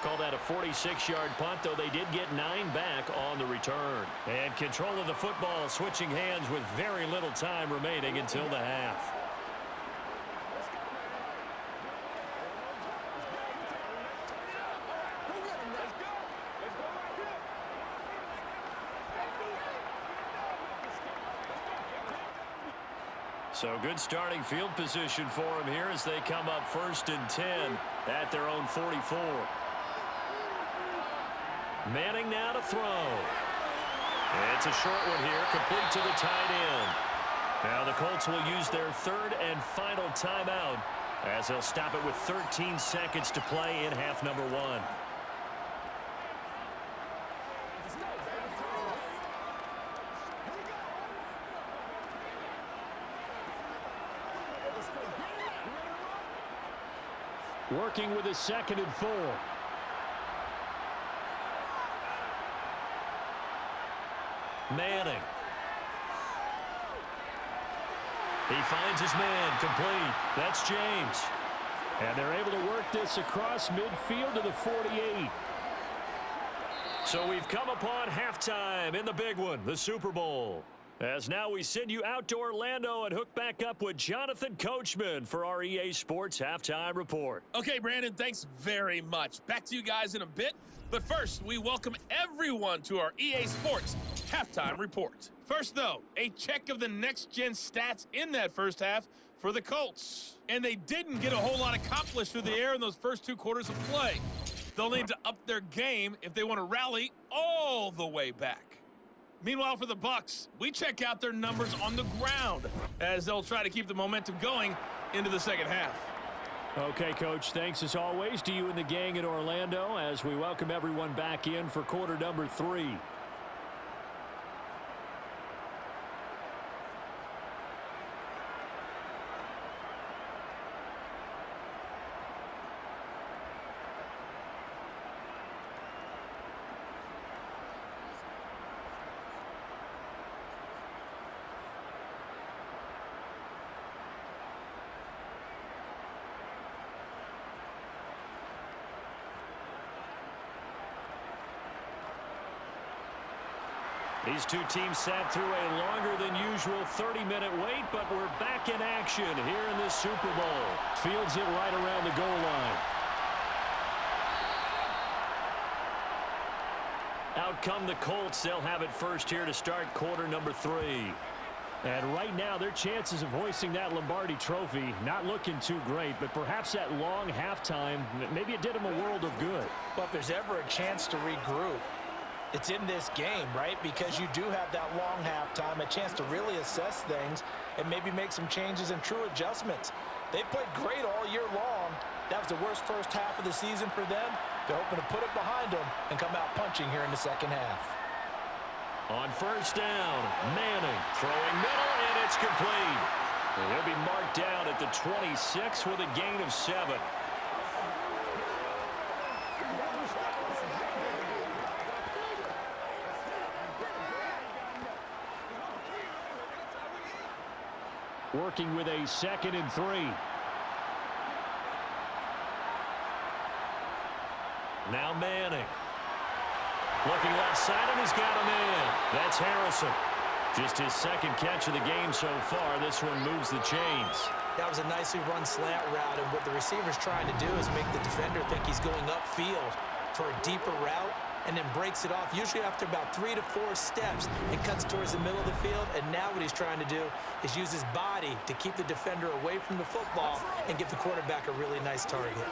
Call that a 46-yard punt, though they did get 9 back on the return. And control of the football, switching hands with very little time remaining until the half. So good starting field position for them here as they come up 1st and 10 at their own 44. Manning now to throw. It's a short one here, complete to the tight end. Now the Colts will use their 3rd and final timeout as they'll stop it with 13 seconds to play in half number 1. Working with a 2nd and 4. Manning. He finds his man, complete. That's James. And they're able to work this across midfield to the 48. So we've come upon halftime in the big one, the Super Bowl. As now we send you out to Orlando and hook back up with Jonathan Coachman for our EA Sports Halftime Report. Okay, Brandon, thanks very much. Back to you guys in a bit. But first, we welcome everyone to our EA Sports Halftime Report. First, though, a check of the next-gen stats in that first half for the Colts. And they didn't get a whole lot accomplished through the air in those first 2 quarters of play. They'll need to up their game if they want to rally all the way back. Meanwhile, for the Bucs, we check out their numbers on the ground as they'll try to keep the momentum going into the second half. Okay, Coach, thanks as always to you and the gang in Orlando as we welcome everyone back in for quarter number 3. These two teams sat through a longer than usual 30-minute wait, but we're back in action here in this Super Bowl. Fields it right around the goal line. Out come the Colts. They'll have it first here to start quarter number 3. And right now, their chances of hoisting that Lombardi trophy not looking too great, but perhaps that long halftime, maybe it did them a world of good. Well, if there's ever a chance to regroup, it's in this game, right? Because you do have that long halftime, a chance to really assess things and maybe make some changes and true adjustments. They played great all year long. That was the worst first half of the season for them. They're hoping to put it behind them and come out punching here in the second half. On first down, Manning throwing middle, and it's complete. And he'll be marked down at the 26 with a gain of 7. Working with a 2nd and 3. Now Manning. Looking left side, and he's got a man. That's Harrison. Just his 2nd catch of the game so far. This one moves the chains. That was a nicely run slant route, and what the receiver's trying to do is make the defender think he's going upfield for a deeper route, and then breaks it off, usually after about 3 to 4 steps, and cuts towards the middle of the field. And now what he's trying to do is use his body to keep the defender away from the football and give the quarterback a really nice target.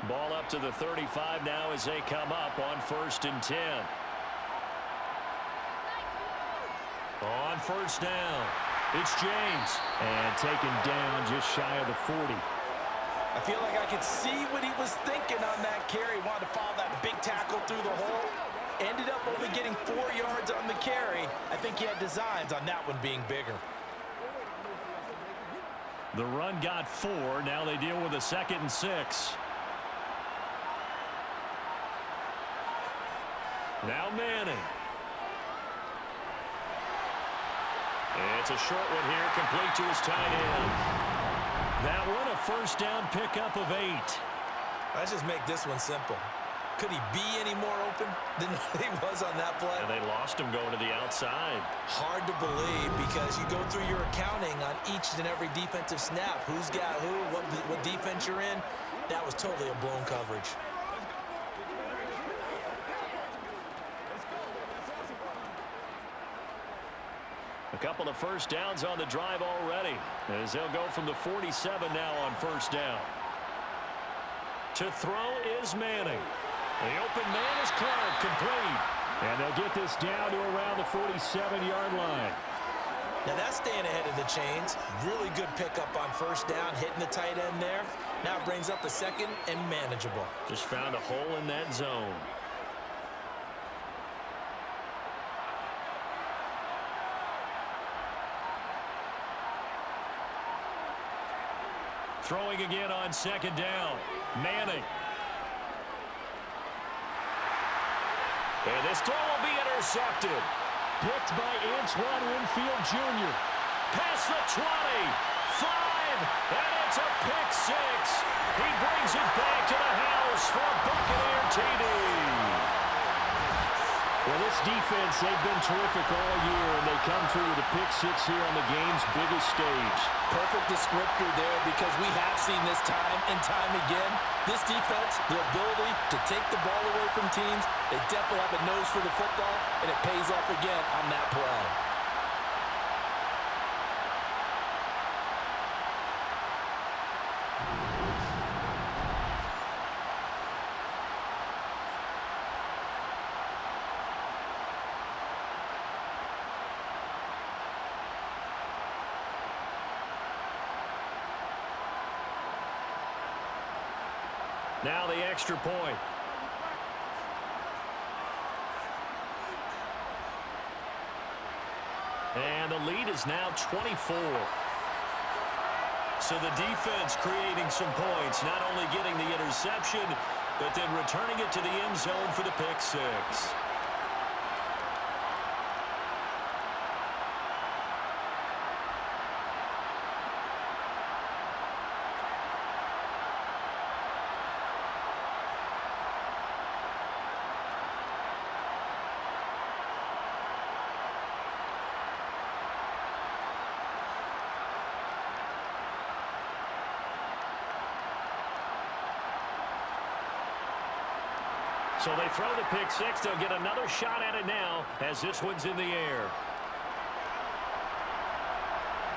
Ball up to the 35 now as they come up on 1st and 10. On 1st down, it's James. And taken down just shy of the 40. I feel like I could see what he was thinking on that carry. Wanted to follow that big tackle through the hole. Ended up only getting 4 yards on the carry. I think he had designs on that one being bigger. The run got 4. Now they deal with a 2nd and 6. Now Manning. It's a short one here, complete to his tight end. That one a 1st down pickup of 8. Let's just make this one simple. Could he be any more open than he was on that play? And they lost him going to the outside. Hard to believe because you go through your accounting on each and every defensive snap. Who's got who, what defense you're in. That was totally a blown coverage. A couple of 1st downs on the drive already, as they'll go from the 47 now on 1st down. To throw is Manning. The open man is Clark, complete. And they'll get this down to around the 47-yard line. Now that's staying ahead of the chains. Really good pickup on 1st down, hitting the tight end there. Now it brings up a 2nd and manageable. Just found a hole in that zone. Throwing again on 2nd down. Manning. And this throw will be intercepted. Picked by Antoine Winfield Jr. Past the 20. 5. And it's a pick 6. He brings it back to the house for Buccaneer TD. Well, this defense, they've been terrific all year, and they come through with a pick 6 here on the game's biggest stage. Perfect descriptor there because we have seen this time and time again. This defense, their ability to take the ball away from teams, they definitely have a nose for the football, and it pays off again on that play. Now the extra point. And the lead is now 24. So the defense creating some points, not only getting the interception, but then returning it to the end zone for the pick 6. So they throw the pick 6. They'll get another shot at it now as this one's in the air.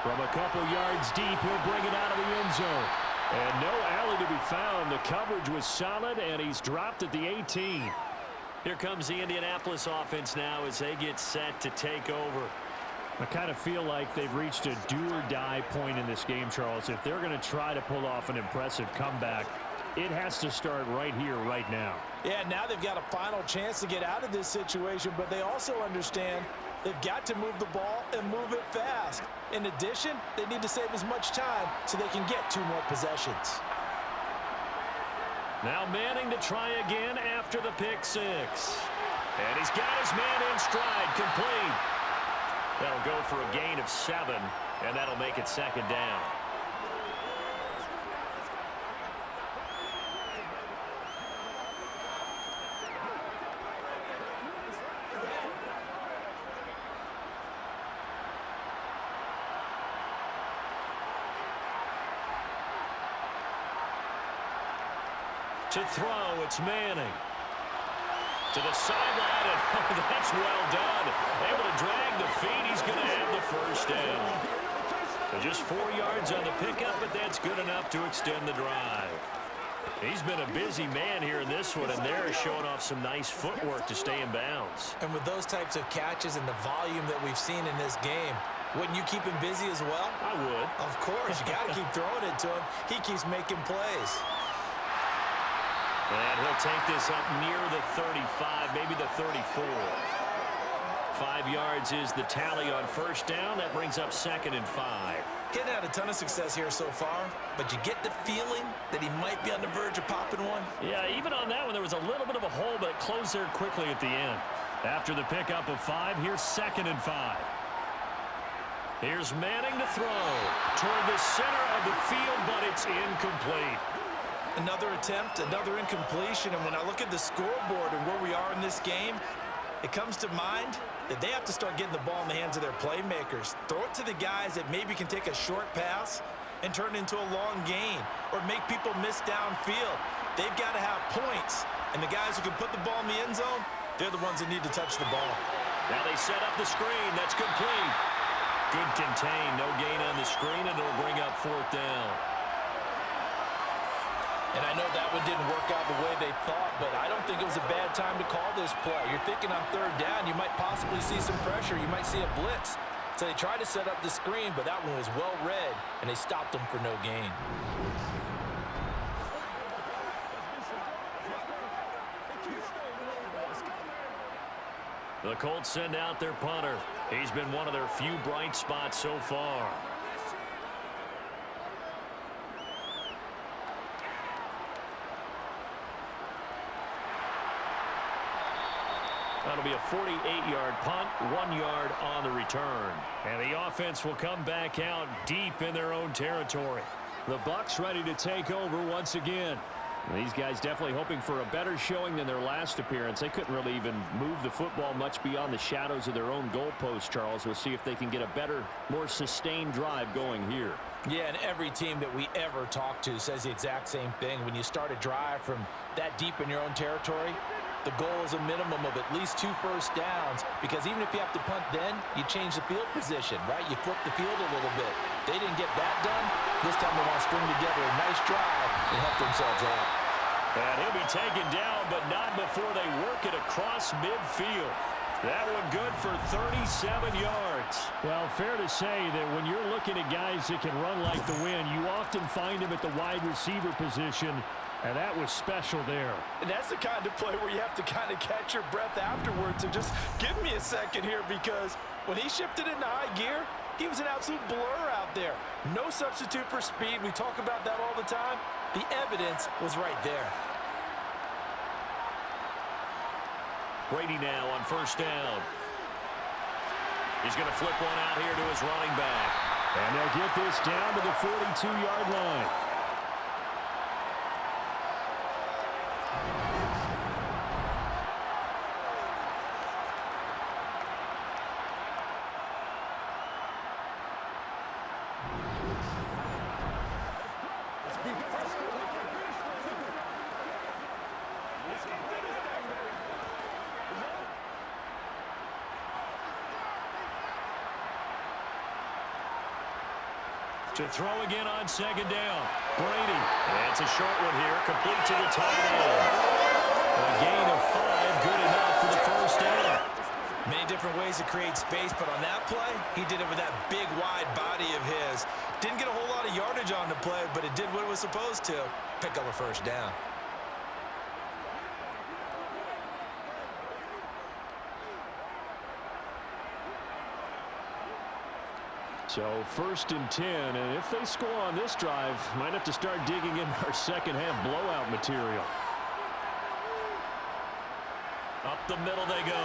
From a couple yards deep, he'll bring it out of the end zone. And no alley to be found. The coverage was solid, and he's dropped at the 18. Here comes the Indianapolis offense now as they get set to take over. I kind of feel like they've reached a do-or-die point in this game, Charles. If they're going to try to pull off an impressive comeback, it has to start right here, right now. Yeah, now they've got a final chance to get out of this situation, but they also understand they've got to move the ball and move it fast. In addition, they need to save as much time so they can get 2 more possessions. Now Manning to try again after the pick 6. And he's got his man in stride, complete. That'll go for a gain of 7, and that'll make it 2nd down. To throw, it's Manning. To the sideline, and that's well done. Able to drag the feet. He's going to have the 1st down. So just 4 yards on the pickup, but that's good enough to extend the drive. He's been a busy man here in this one, and they're showing off some nice footwork to stay in bounds. And with those types of catches and the volume that we've seen in this game, wouldn't you keep him busy as well? I would. Of course. You got to keep throwing it to him. He keeps making plays. And he'll take this up near the 35, maybe the 34. 5 yards is the tally on first down. That brings up 2nd and 5. Getting had a ton of success here so far, but you get the feeling that he might be on the verge of popping one. Yeah, even on that one, there was a little bit of a hole, but it closed there quickly at the end. After the pickup of 5, here's 2nd and 5. Here's Manning to throw toward the center of the field, but it's incomplete. Another attempt, another incompletion, and when I look at the scoreboard and where we are in this game, it comes to mind that they have to start getting the ball in the hands of their playmakers. Throw it to the guys that maybe can take a short pass and turn it into a long gain or make people miss downfield. They've got to have points, and the guys who can put the ball in the end zone, they're the ones that need to touch the ball. Now they set up the screen. That's complete. Good contain. No gain on the screen, and it'll bring up 4th down. And I know that one didn't work out the way they thought, but I don't think it was a bad time to call this play. You're thinking on 3rd down, you might possibly see some pressure. You might see a blitz. So they tried to set up the screen, but that one was well read, and they stopped them for no gain. The Colts send out their punter. He's been one of their few bright spots so far. That'll be a 48-yard punt, 1 yard on the return. And the offense will come back out deep in their own territory. The Bucs ready to take over once again. These guys definitely hoping for a better showing than their last appearance. They couldn't really even move the football much beyond the shadows of their own goalpost, Charles. We'll see if they can get a better, more sustained drive going here. Yeah, and every team that we ever talk to says the exact same thing. When you start a drive from that deep in your own territory, the goal is a minimum of at least 2 first downs, because even if you have to punt then, you change the field position, right? You flip the field a little bit. They didn't get that done. This time they want to string together a nice drive and help themselves out. And he'll be taken down, but not before they work it across midfield. That one good for 37 yards. Well, fair to say that when you're looking at guys that can run like the wind, you often find them at the wide receiver position, and that was special there. And that's the kind of play where you have to kind of catch your breath afterwards and just give me a second here, because when he shifted into high gear, he was an absolute blur out there. No substitute for speed. We talk about that all the time. The evidence was right there. Brady now on first down. He's going to flip one out here to his running back. And they'll get this down to the 42-yard line. To throw again on second down. Brady. That's a short one here. Complete to the tight end. A gain of 5. Good enough for the first down. Many different ways to create space, but on that play, he did it with that big, wide body of his. Didn't get a whole lot of yardage on the play, but it did what it was supposed to. Pick up a first down. So 1st and 10, and if they score on this drive, might have to start digging in our second half blowout material. Up the middle they go.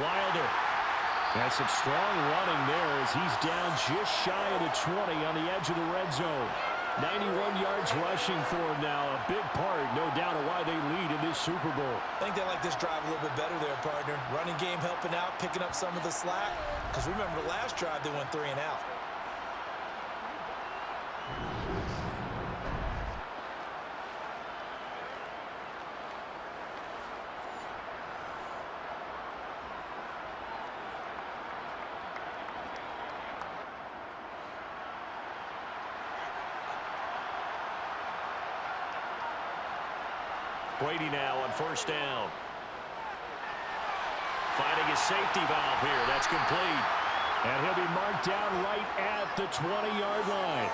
Wilder. That's some strong running there as he's down just shy of the 20 on the edge of the red zone. 91 yards rushing for him now. A big part, no doubt, of why they lead in this Super Bowl. I think they like this drive a little bit better there, partner. Running game helping out, picking up some of the slack. Because remember, the last drive they went 3 and out. Brady now on first down. Finding his safety valve here. That's complete. And he'll be marked down right at the 20-yard line.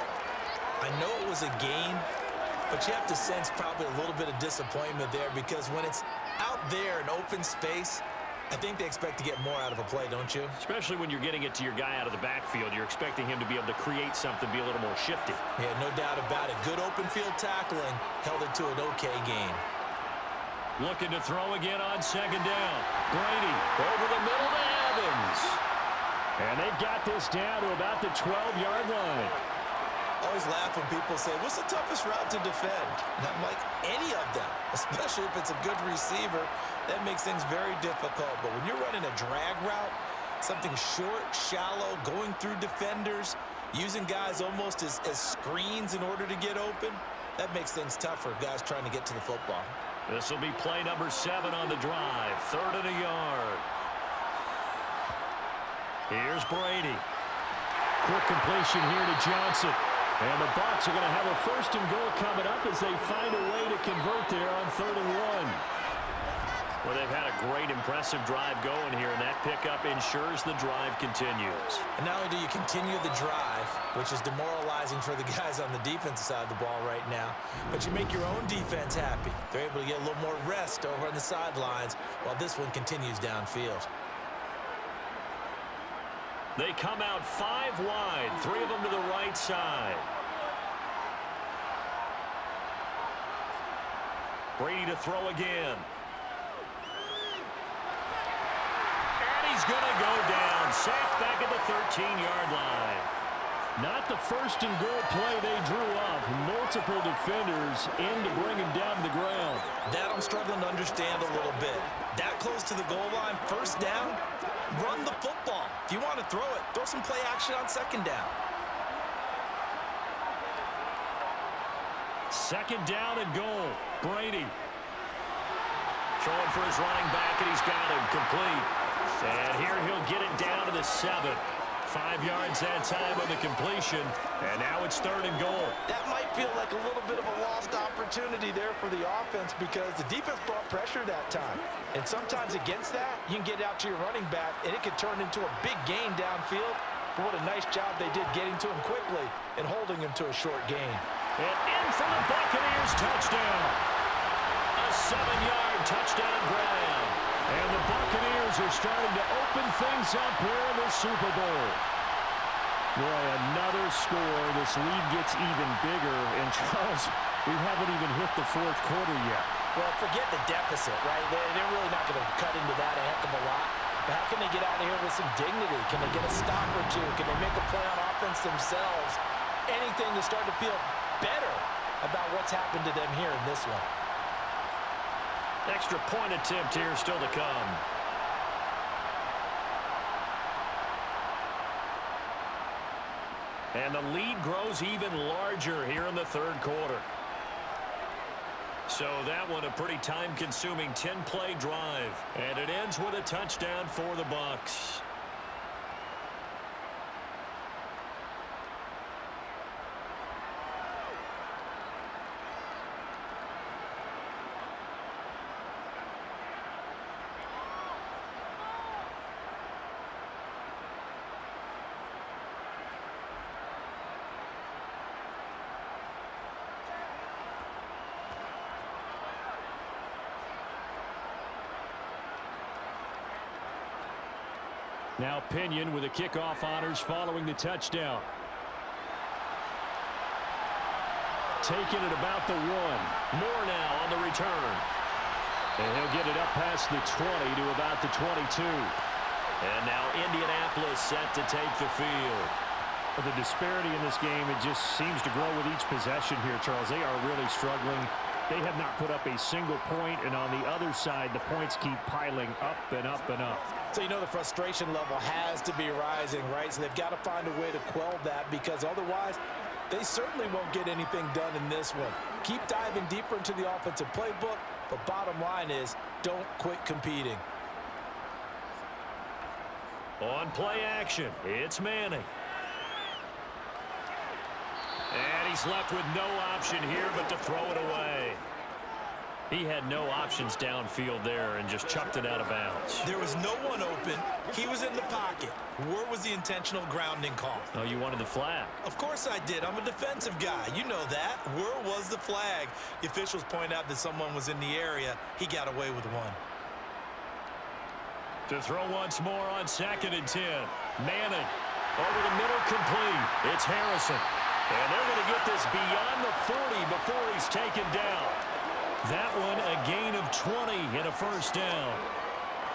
I know it was a gain, but you have to sense probably a little bit of disappointment there because when it's out there in open space, I think they expect to get more out of a play, don't you? Especially when you're getting it to your guy out of the backfield. You're expecting him to be able to create something, be a little more shifty. Yeah, no doubt about it. Good open field tackling held it to an okay gain. Looking to throw again on second down. Brady over the middle to Evans. And they've got this down to about the 12-yard line. Always laugh when people say, what's the toughest route to defend? And I'm like, any of them, especially if it's a good receiver. That makes things very difficult. But when you're running a drag route, something short, shallow, going through defenders, using guys almost as screens in order to get open, that makes things tough for guys trying to get to the football. This will be play number 7 on the drive. 3rd and a yard. Here's Brady. Quick completion here to Johnson. And the Bucs are going to have a 1st and goal coming up as they find a way to convert there on 3rd and 1. Well, they've had a great, impressive drive going here, and that pickup ensures the drive continues. And not only do you continue the drive, which is demoralizing for the guys on the defensive side of the ball right now, but you make your own defense happy. They're able to get a little more rest over on the sidelines while this one continues downfield. They come out 5 wide, 3 of them to the right side. Brady to throw again. And he's going to go down. Sacked back at the 13-yard line. Not the 1st and goal play they drew up. Multiple defenders in to bring him down to the ground. That I'm struggling to understand a little bit. That close to the goal line, 1st down, run the football. If you want to throw it, throw some play action on 2nd down. 2nd down and goal. Brady throwing for his running back, and he's got him complete. And here he'll get it down to the 7. 5 yards that time on the completion, and now it's 3rd and goal. That might feel like a little bit of a lost opportunity there for the offense because the defense brought pressure that time. And sometimes against that, you can get out to your running back, and it could turn into a big gain downfield. But what a nice job they did getting to him quickly and holding him to a short gain. And in for the Buccaneers touchdown. A 7-yard touchdown grab. And the Buccaneers are starting to open things up here in the Super Bowl. Boy, another score. This lead gets even bigger. And, Charles, we haven't even hit the 4th quarter yet. Well, forget the deficit, right? They're really not going to cut into that a heck of a lot. But how can they get out of here with some dignity? Can they get a stop or two? Can they make a play on offense themselves? Anything to start to feel better about what's happened to them here in this one. Extra point attempt here still to come. And the lead grows even larger here in the 3rd quarter. So that one a pretty time-consuming 10-play drive. And it ends with a touchdown for the Bucs. Now Pinion with the kickoff honors following the touchdown. Taking it about the 1. More now on the return. And he'll get it up past the 20 to about the 22. And now Indianapolis set to take the field. But the disparity in this game, it just seems to grow with each possession here, Charles. They are really struggling. They have not put up a single point, and on the other side, the points keep piling up and up and up. So you know the frustration level has to be rising, right? So they've got to find a way to quell that because otherwise they certainly won't get anything done in this one. Keep diving deeper into the offensive playbook, but bottom line is don't quit competing. On play action, it's Manning. And he's left with no option here but to throw it away. He had no options downfield there and just chucked it out of bounds. There was no one open. He was in the pocket. Where was the intentional grounding call? Oh, you wanted the flag. Of course I did. I'm a defensive guy. You know that. Where was the flag? The officials point out that someone was in the area. He got away with one. To throw once more on 2nd and 10. Manning over the middle, complete. It's Harrison. And they're going to get this beyond the 40 before he's taken down. That one a gain of 20 and a first down.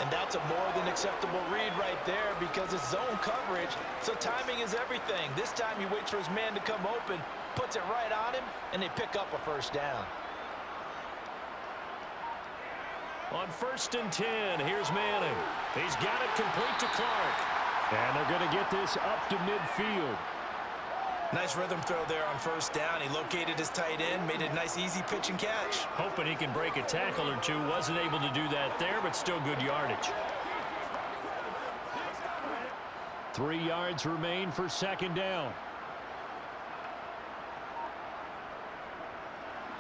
And that's a more than acceptable read right there because it's zone coverage, so timing is everything. This time he waits for his man to come open, puts it right on him, and they pick up a first down. On 1st and 10, here's Manning. He's got it complete to Clark. And they're going to get this up to midfield. Nice rhythm throw there on 1st down. He located his tight end, made a nice easy pitch and catch. Hoping he can break a tackle or two. Wasn't able to do that there, but still good yardage. 3 yards remain for 2nd down.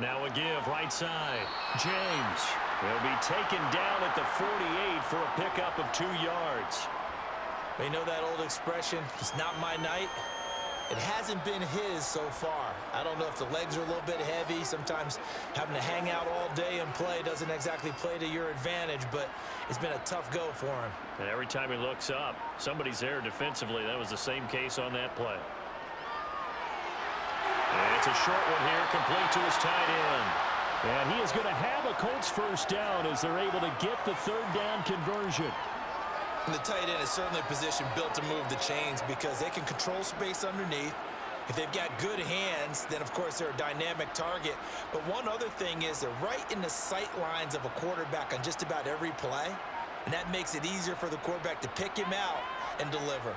Now a give right side. James will be taken down at the 48 for a pickup of 2 yards. You know that old expression, it's not my night? It hasn't been his so far. I don't know if the legs are a little bit heavy. Sometimes having to hang out all day and play doesn't exactly play to your advantage, but it's been a tough go for him. And every time he looks up, somebody's there defensively. That was the same case on that play. And it's a short one here, complete to his tight end. And he is going to have a Colts first down as they're able to get the 3rd down conversion. And the tight end is certainly a position built to move the chains because they can control space underneath. If they've got good hands, then of course they're a dynamic target. But one other thing is they're right in the sight lines of a quarterback on just about every play. And that makes it easier for the quarterback to pick him out and deliver.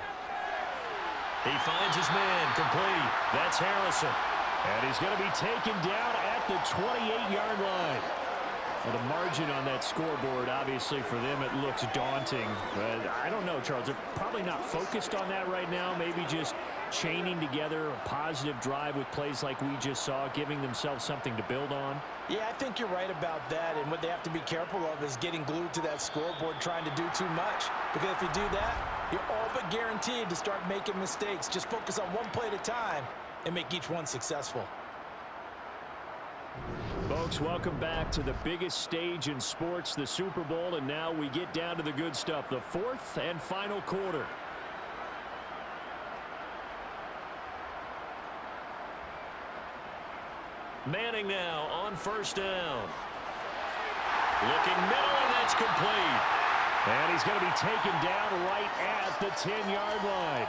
He finds his man, complete. That's Harrison. And he's going to be taken down at the 28-yard line. Well, the margin on that scoreboard, obviously, for them, it looks daunting. But I don't know, Charles. They're probably not focused on that right now. Maybe just chaining together a positive drive with plays like we just saw, giving themselves something to build on. Yeah, I think you're right about that. And what they have to be careful of is getting glued to that scoreboard, trying to do too much. Because if you do that, you're all but guaranteed to start making mistakes. Just focus on one play at a time and make each one successful. Folks, welcome back to the biggest stage in sports, the Super Bowl, and now we get down to the good stuff, the 4th and final quarter. Manning now on 1st down. Looking middle, and that's complete. And he's going to be taken down right at the 10-yard line.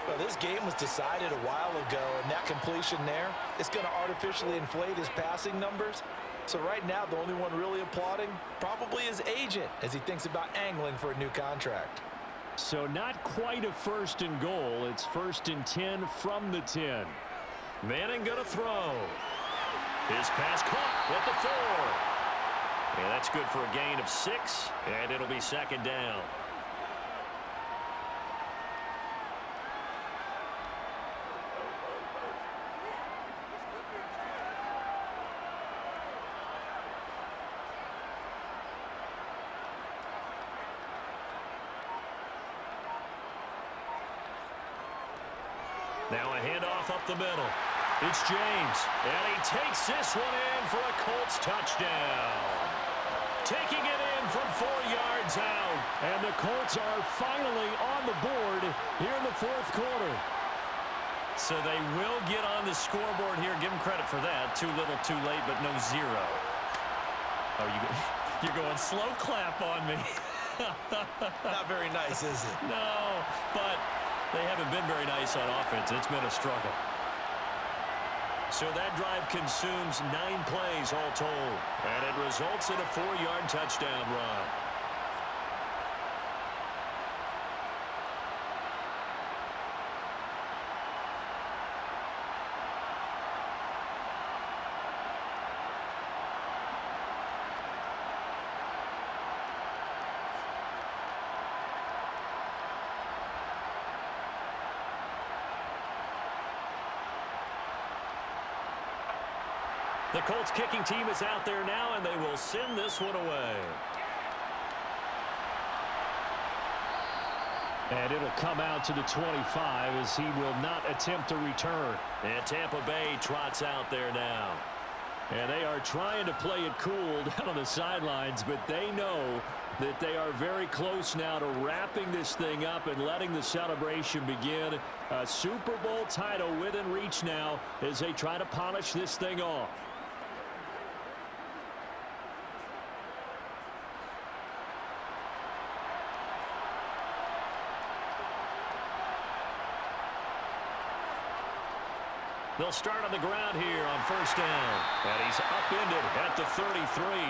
Well, this game was decided a while ago, and that completion there is going to artificially inflate his passing numbers. So right now, the only one really applauding probably his agent as he thinks about angling for a new contract. So not quite a 1st and goal. It's 1st and 10 from the 10. Manning going to throw. His pass caught at the 4. And that's good for a gain of 6, and it'll be 2nd down. Now a handoff up the middle. It's James, and he takes this one in for a Colts touchdown. Taking it in from 4 yards out, and the Colts are finally on the board here in the 4th quarter. So they will get on the scoreboard here. Give them credit for that. Too little, too late, but no 0. Oh, you're going slow clap on me. Not very nice, is it? No, but they haven't been very nice on offense. It's been a struggle. So that drive consumes 9 plays all told, and it results in a 4-yard touchdown run. The Colts kicking team is out there now, and they will send this one away. And it'll come out to the 25 as he will not attempt to return. And Tampa Bay trots out there now. And they are trying to play it cool down on the sidelines, but they know that they are very close now to wrapping this thing up and letting the celebration begin. A Super Bowl title within reach now as they try to polish this thing off. They'll start on the ground here on first down. And he's upended at the 33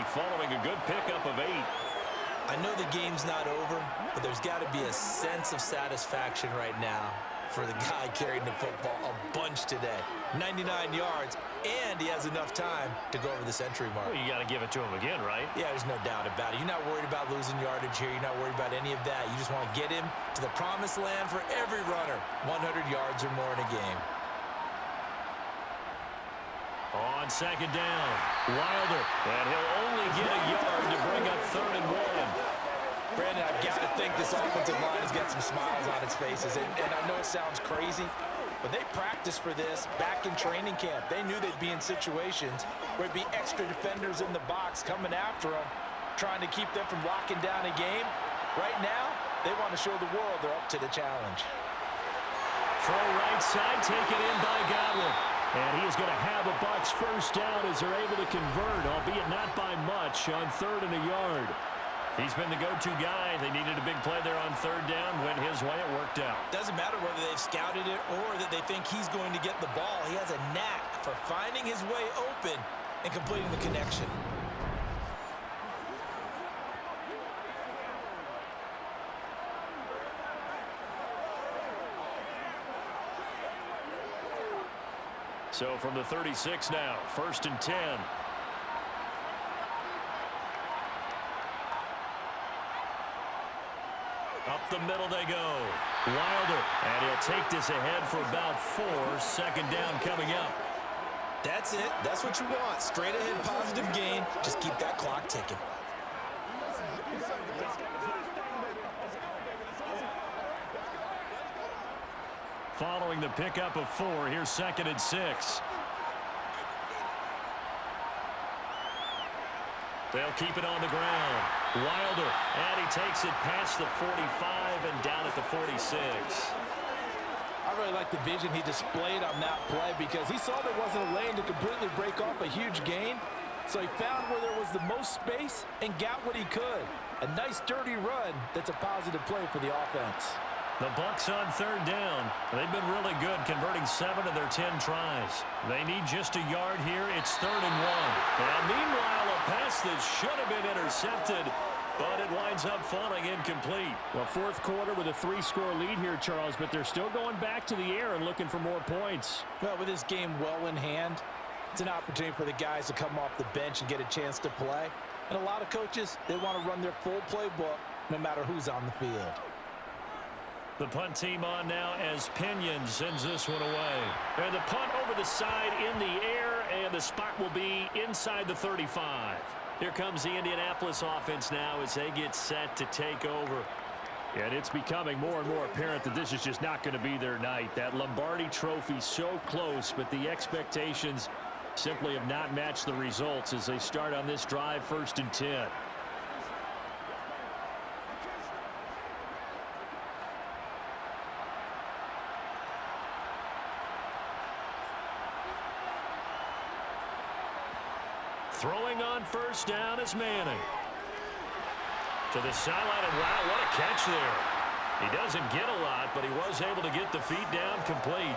following a good pickup of 8. I know the game's not over, but there's got to be a sense of satisfaction right now for the guy carrying the football a bunch today. 99 yards, and he has enough time to go over the century mark. Well, you got to give it to him again, right? Yeah, there's no doubt about it. You're not worried about losing yardage here. You're not worried about any of that. You just want to get him to the promised land for every runner. 100 yards or more in a game. On second down, Wilder, and he'll only get a yard to bring up 3rd and 1. Brandon, I've got to think this offensive line has got some smiles on its faces, and I know it sounds crazy, but they practiced for this back in training camp. They knew they'd be in situations where it'd be extra defenders in the box coming after them, trying to keep them from locking down a game. Right now, they want to show the world they're up to the challenge. Throw right side, taken in by Godwin. And he is going to have a Bucs first down as they're able to convert, albeit not by much, on 3rd and a yard. He's been the go-to guy. They needed a big play there on 3rd down. Went his way. It worked out. Doesn't matter whether they've scouted it or that they think he's going to get the ball. He has a knack for finding his way open and completing the connection. So from the 36 now, 1st and 10. Up the middle they go. Wilder, and he'll take this ahead for about 4. 2nd down coming up. That's it. That's what you want. Straight ahead positive gain. Just keep that clock ticking. Following the pickup of 4, here's 2nd and 6. They'll keep it on the ground. Wilder, and he takes it past the 45 and down at the 46. I really like the vision he displayed on that play because he saw there wasn't a lane to completely break off a huge gain. So he found where there was the most space and got what he could. A nice dirty run that's a positive play for the offense. The Bucs on 3rd down. They've been really good converting 7 of their 10 tries. They need just a yard here. It's 3rd and 1. And meanwhile, a pass that should have been intercepted, but it winds up falling incomplete. Well, 4th quarter with a 3-score lead here, Charles, but they're still going back to the air and looking for more points. Well, with this game well in hand, it's an opportunity for the guys to come off the bench and get a chance to play. And a lot of coaches, they want to run their full playbook no matter who's on the field. The punt team on now as Pinion sends this one away. And the punt over the side in the air, and the spot will be inside the 35. Here comes the Indianapolis offense now as they get set to take over. And it's becoming more and more apparent that this is just not going to be their night. That Lombardi trophy so close, but the expectations simply have not matched the results as they start on this drive, 1st and 10. Throwing on 1st down is Manning. To the sideline, and wow, what a catch there. He doesn't get a lot, but he was able to get the feet down complete.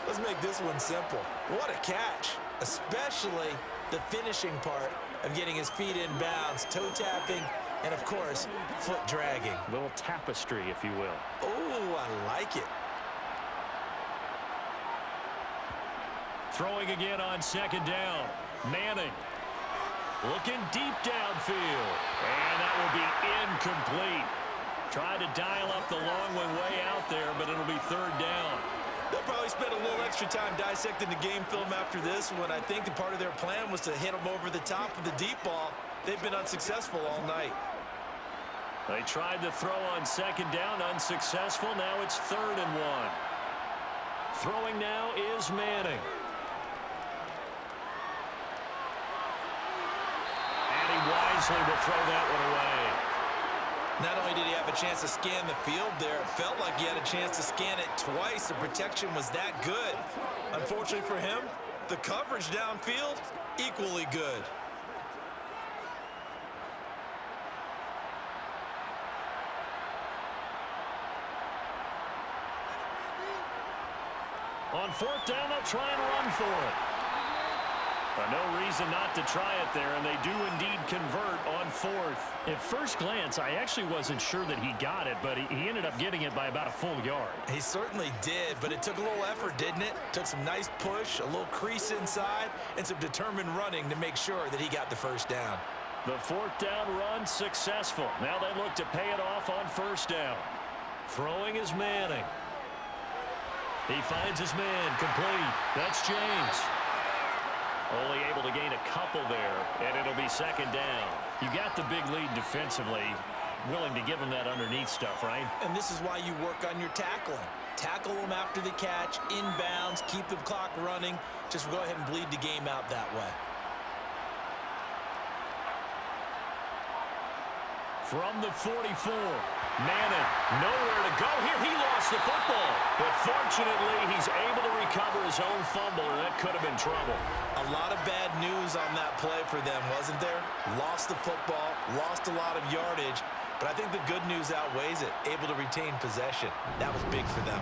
Let's make this one simple. What a catch, especially the finishing part of getting his feet in bounds, toe tapping, and of course, foot dragging. A little tapestry, if you will. Oh, I like it. Throwing again on 2nd down. Manning looking deep downfield, and that will be incomplete. Tried to dial up the long way out there, but it'll be 3rd down. They'll probably spend a little extra time dissecting the game film after this one. I think the part of their plan was to hit them over the top of the deep ball. They've been unsuccessful all night. They tried to throw on second down, unsuccessful. Now it's 3rd and 1. Throwing now is Manning. And he wisely will throw that one away. Not only did he have a chance to scan the field there, it felt like he had a chance to scan it twice. The protection was that good. Unfortunately for him, the coverage downfield, equally good. On 4th down, they'll try and run for it. But no reason not to try it there, and they do indeed convert on 4th. At first glance, I actually wasn't sure that he got it, but he ended up getting it by about a full yard. He certainly did, but it took a little effort, didn't it? Took some nice push, a little crease inside, and some determined running to make sure that he got the first down. The 4th down run successful. Now they look to pay it off on 1st down. Throwing is Manning. He finds his man, complete. That's James. Only able to gain a couple there, and it'll be 2nd down. You got the big lead defensively. Willing to give him that underneath stuff, right? And this is why you work on your tackling. Tackle them after the catch, inbounds, keep the clock running. Just go ahead and bleed the game out that way. From the 44, Manning, nowhere to go here. He lost the football. But fortunately, he's able to recover his own fumble, and that could have been trouble. A lot of bad news on that play for them, wasn't there? Lost the football, lost a lot of yardage, but I think the good news outweighs it. Able to retain possession. That was big for them.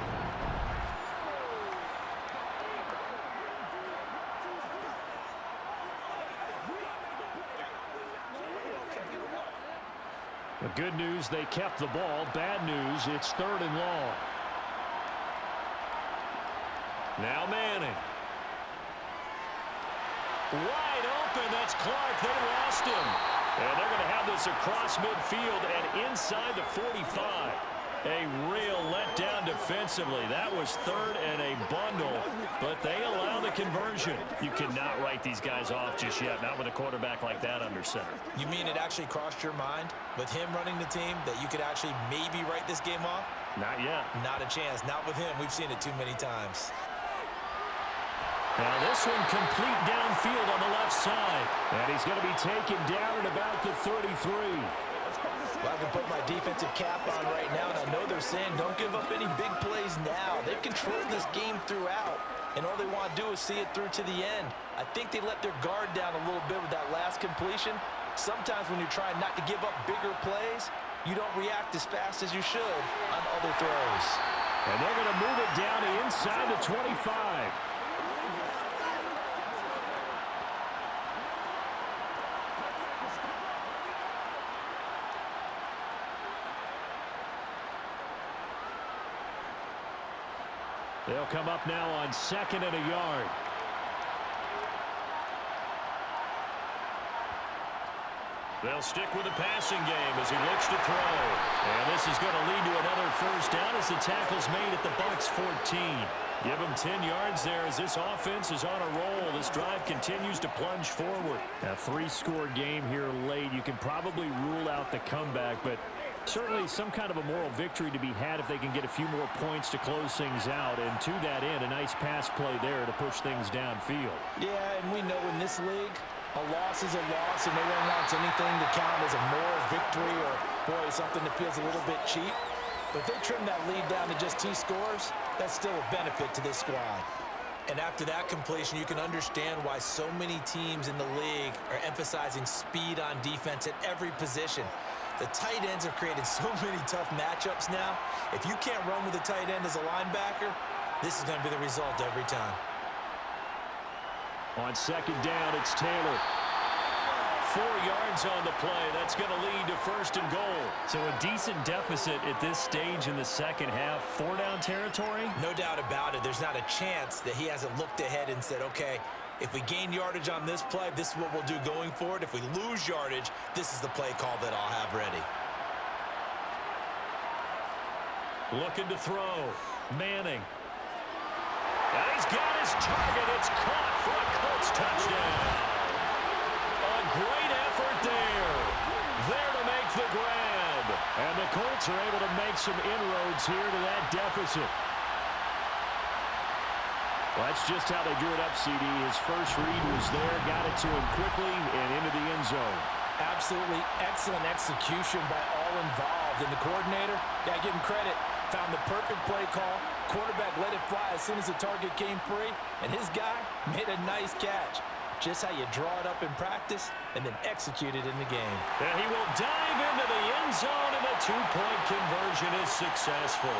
The good news, they kept the ball. Bad news, it's 3rd and long. Now Manning. Wide open, that's Clark. They lost him. And they're going to have this across midfield and inside the 45. A real letdown defensively. That was 3rd and a bundle, but they allow the conversion. You cannot write these guys off just yet, not with a quarterback like that under center. You mean it actually crossed your mind with him running the team that you could actually maybe write this game off? Not yet. Not a chance. Not with him. We've seen it too many times. Now this one complete downfield on the left side. And he's going to be taken down at about the 33. Well, I can put my defensive cap on right now, and I know they're saying don't give up any big plays now. They've controlled this game throughout, and all they want to do is see it through to the end. I think they let their guard down a little bit with that last completion. Sometimes when you're trying not to give up bigger plays, you don't react as fast as you should on other throws. And they're going to move it down to inside the 25. They'll come up now on 2nd and a yard. They'll stick with the passing game as he looks to throw. And this is going to lead to another 1st down as the tackle's made at the Bucs 14. Give him 10 yards there as this offense is on a roll. This drive continues to plunge forward. A 3-score game here late. You can probably rule out the comeback, but certainly some kind of a moral victory to be had if they can get a few more points to close things out. And to that end, a nice pass play there to push things downfield. Yeah, and we know in this league, a loss is a loss, and no one wants anything to count as a moral victory or, boy, something that feels a little bit cheap. But if they trim that lead down to just 2 scores, that's still a benefit to this squad. And after that completion, you can understand why so many teams in the league are emphasizing speed on defense at every position. The tight ends have created so many tough matchups now. If you can't run with a tight end as a linebacker, this is going to be the result every time. On 2nd down, it's Taylor. 4 yards on the play. That's going to lead to 1st and goal. So a decent deficit at this stage in the second half. 4-down territory? No doubt about it. There's not a chance that he hasn't looked ahead and said, okay, if we gain yardage on this play, this is what we'll do going forward. If we lose yardage, this is the play call that I'll have ready. Looking to throw. Manning. And he's got his target. It's caught for a Colts touchdown. A great effort there. There to make the grab. And the Colts are able to make some inroads here to that deficit. Well, that's just how they drew it up, CD. His first read was there, got it to him quickly, and into the end zone. Absolutely excellent execution by all involved. And the coordinator, got to give him credit, found the perfect play call. Quarterback let it fly as soon as the target came free, and his guy made a nice catch. Just how you draw it up in practice and then execute it in the game. And he will dive into the end zone, and the two-point conversion is successful.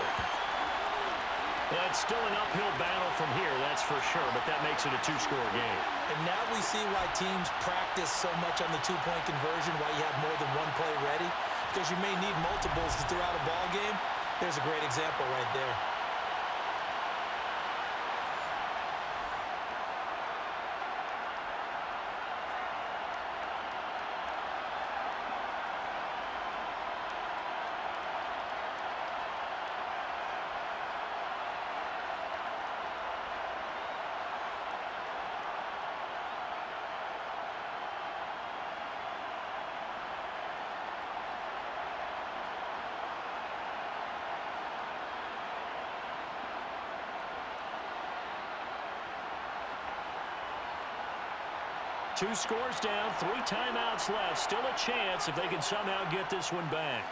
It's still an uphill battle from here, that's for sure, but that makes it a two-score game. And now we see why teams practice so much on the two-point conversion, why you have more than one play ready, because you may need multiples throughout a ball game. There's a great example right there. Two scores down, 3 timeouts left. Still a chance if they can somehow get this one back.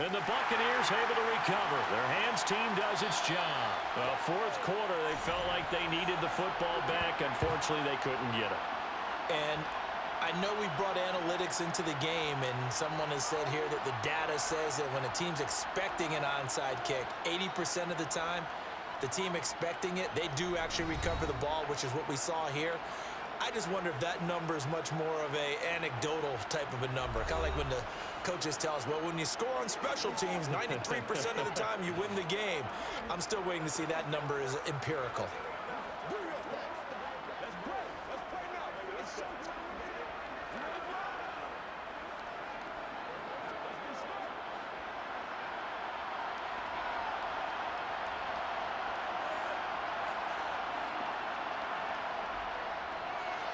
And the Buccaneers able to recover. Their hands team does its job. Fourth quarter, they felt like they needed the football back. Unfortunately, they couldn't get it. And I know we brought analytics into the game, and someone has said here that the data says that when a team's expecting an onside kick, 80% of the time, the team expecting it, they do actually recover the ball, which is what we saw here. I just wonder if that number is much more of a anecdotal type of a number. Kind of like when the coaches tell us, well, when you score on special teams, 93% of the time you win the game. I'm still waiting to see that number is empirical.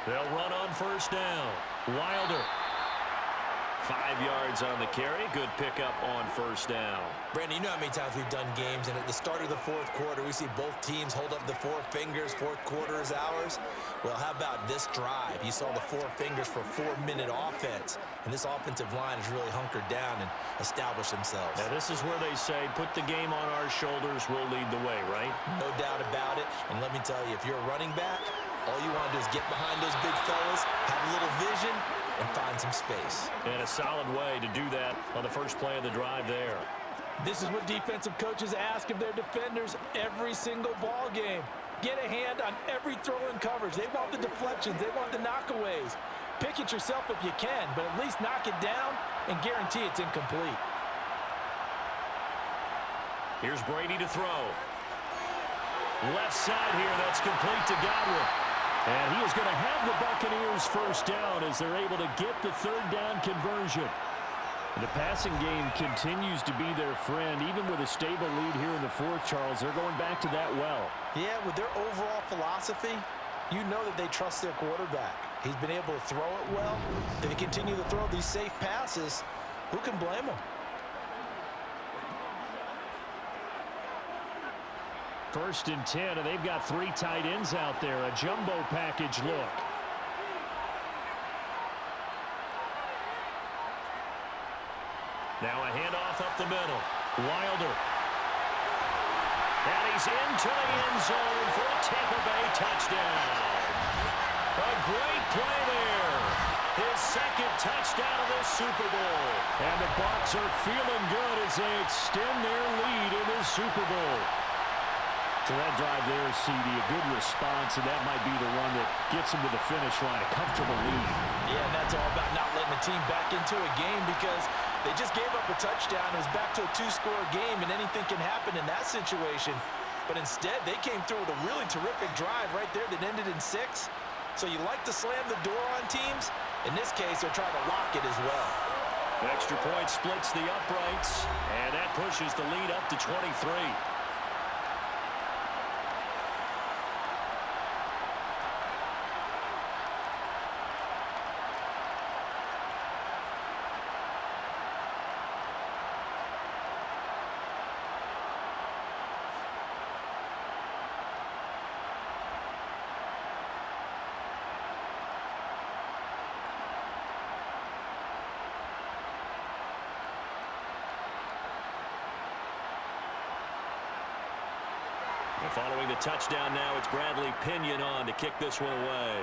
They'll run on first down. Wilder. 5 yards on the carry. Good pickup on first down. Brandon, you know how many times we've done games, and at the start of the fourth quarter, we see both teams hold up the 4 fingers. Fourth quarter is ours. Well, how about this drive? You saw the 4 fingers for 4-minute offense, and this offensive line has really hunkered down and established themselves. Now, this is where they say, put the game on our shoulders, we'll lead the way, right? No doubt about it. And let me tell you, if you're a running back, all you want to do is get behind those big fellas, have a little vision, and find some space. And a solid way to do that on the first play of the drive there. This is what defensive coaches ask of their defenders every single ball game. Get a hand on every throw in coverage. They want the deflections. They want the knockaways. Pick it yourself if you can, but at least knock it down and guarantee it's incomplete. Here's Brady to throw. Left side here, that's complete to Godwin. And he is going to have the Buccaneers first down as they're able to get the third down conversion. The passing game continues to be their friend. Even with a stable lead here in the fourth, Charles, they're going back to that well. Yeah, with their overall philosophy, you know that they trust their quarterback. He's been able to throw it well. They continue to throw these safe passes. Who can blame them? First and 10, and they've got 3 tight ends out there. A jumbo package look. Now a handoff up the middle. Wilder. And he's into the end zone for a Tampa Bay touchdown. A great play there. His second touchdown of this Super Bowl. And the Bucs are feeling good as they extend their lead in this Super Bowl. So that drive there, CD, a good response, and that might be the one that gets them to the finish line, a comfortable lead. Yeah, and that's all about not letting the team back into a game because they just gave up a touchdown. It was back to a 2-score game, and anything can happen in that situation. But instead, they came through with a really terrific drive right there that ended in 6. So you like to slam the door on teams. In this case, they're trying to lock it as well. Extra point splits the uprights, and that pushes the lead up to 23. Following the touchdown now, it's Bradley Pinion on to kick this one away.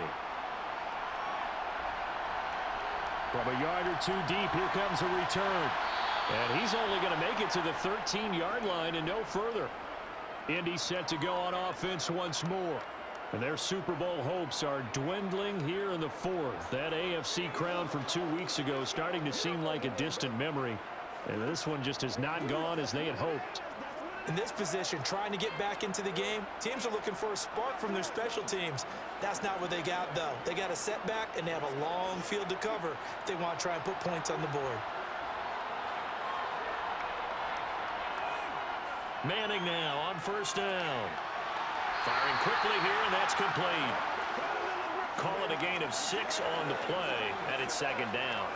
From a yard or two deep, here comes a return. And he's only going to make it to the 13-yard line and no further. Indy set to go on offense once more. And their Super Bowl hopes are dwindling here in the fourth. That AFC crown from 2 weeks ago is starting to seem like a distant memory. And this one just has not gone as they had hoped. In this position, trying to get back into the game, teams are looking for a spark from their special teams. That's not what they got, though. They got a setback, and they have a long field to cover if they want to try and put points on the board. Manning now on first down. Firing quickly here, and that's complete. Call it a gain of 6 on the play, and it's second down.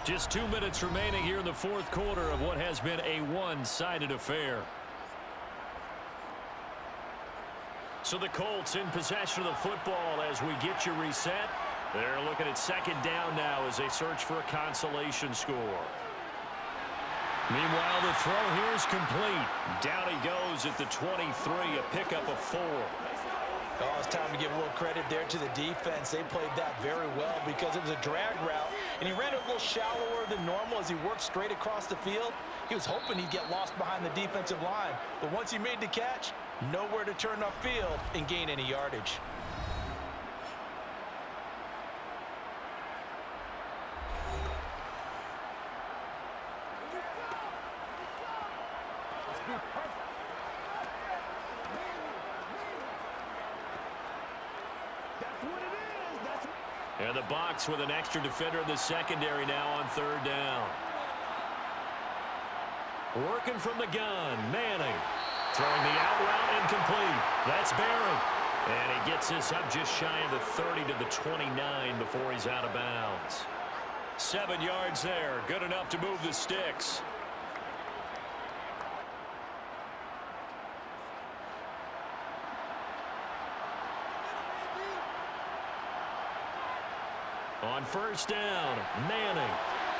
Just 2 minutes remaining here in the fourth quarter of what has been a one-sided affair. So the Colts in possession of the football as we get you reset. They're looking at second down now as they search for a consolation score. Meanwhile, the throw here is complete. Down he goes at the 23, a pickup of 4. Oh, it's time to give a little credit there to the defense. They played that very well because it was a drag route, and he ran it a little shallower than normal as he worked straight across the field. He was hoping he'd get lost behind the defensive line, but once he made the catch, nowhere to turn upfield and gain any yardage. And the box with an extra defender in the secondary now on third down. Working from the gun, Manning. Throwing the out route incomplete. That's Barry. And he gets this up just shy of the 30 to the 29 before he's out of bounds. 7 yards there. Good enough to move the sticks. On first down, Manning.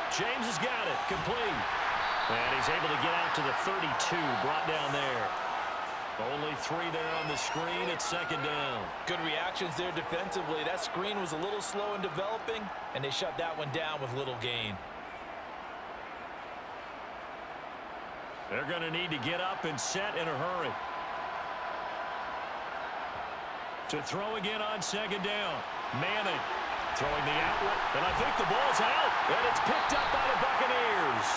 James has got it, complete. And he's able to get out to the 32, brought down there. Only 3 there on the screen at second down. Good reactions there defensively. That screen was a little slow in developing, and they shut that one down with little gain. They're going to need to get up and set in a hurry. To throw again on second down, Manning. Throwing the outlet, and I think the ball's out, and it's picked up by the Buccaneers.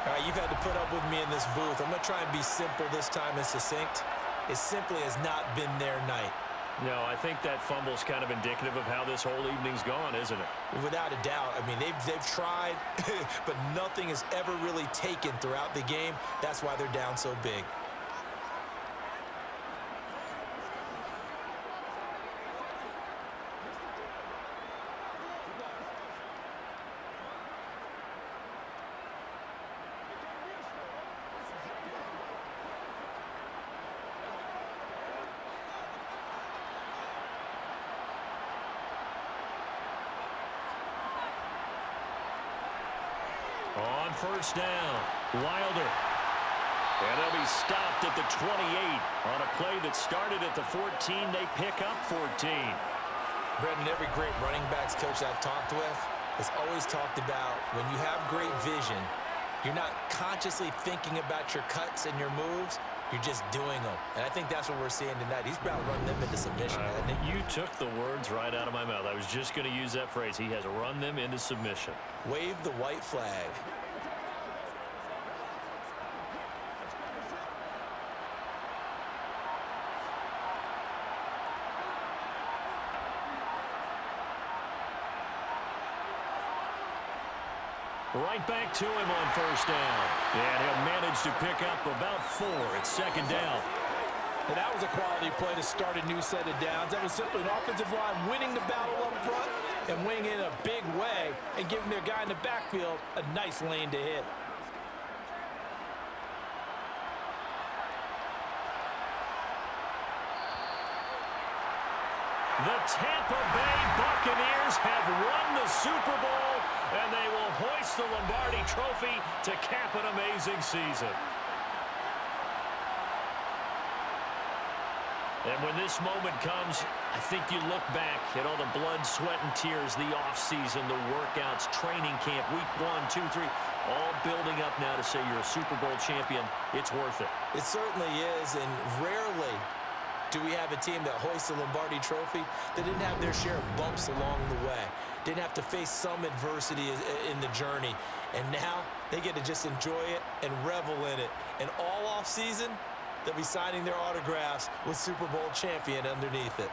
All right, you've had to put up with me in this booth. I'm going to try and be simple this time and succinct. It simply has not been their night. No, I think that fumble's kind of indicative of how this whole evening's gone, isn't it? Without a doubt. I mean, they've tried, but nothing is ever really taken throughout the game. That's why they're down so big. On first down, Wilder. And they'll be stopped at the 28 on a play that started at the 14. They pick up 14. Brendan, every great running backs coach I've talked with has always talked about when you have great vision, you're not consciously thinking about your cuts and your moves. You're just doing them. And I think that's what we're seeing tonight. He's about to run them into submission, hasn't he? You took the words right out of my mouth. I was just going to use that phrase. He has run them into submission. Wave the white flag. Right back to him on first down. And he'll manage to pick up about 4 at second down. And that was a quality play to start a new set of downs. That was simply an offensive line winning the battle up front and winning in a big way and giving their guy in the backfield a nice lane to hit. The Tampa Bay Buccaneers have won the Super Bowl and they will hoist the Lombardi Trophy to cap an amazing season. And when this moment comes, I think you look back at all the blood, sweat, and tears, the offseason, the workouts, training camp, week 1, 2, 3, all building up now to say you're a Super Bowl champion. It's worth it. It certainly is, and rarely do we have a team that hoists the Lombardi Trophy that didn't have their share of bumps along the way, didn't have to face some adversity in the journey, and now they get to just enjoy it and revel in it. And all offseason, they'll be signing their autographs with Super Bowl champion underneath it.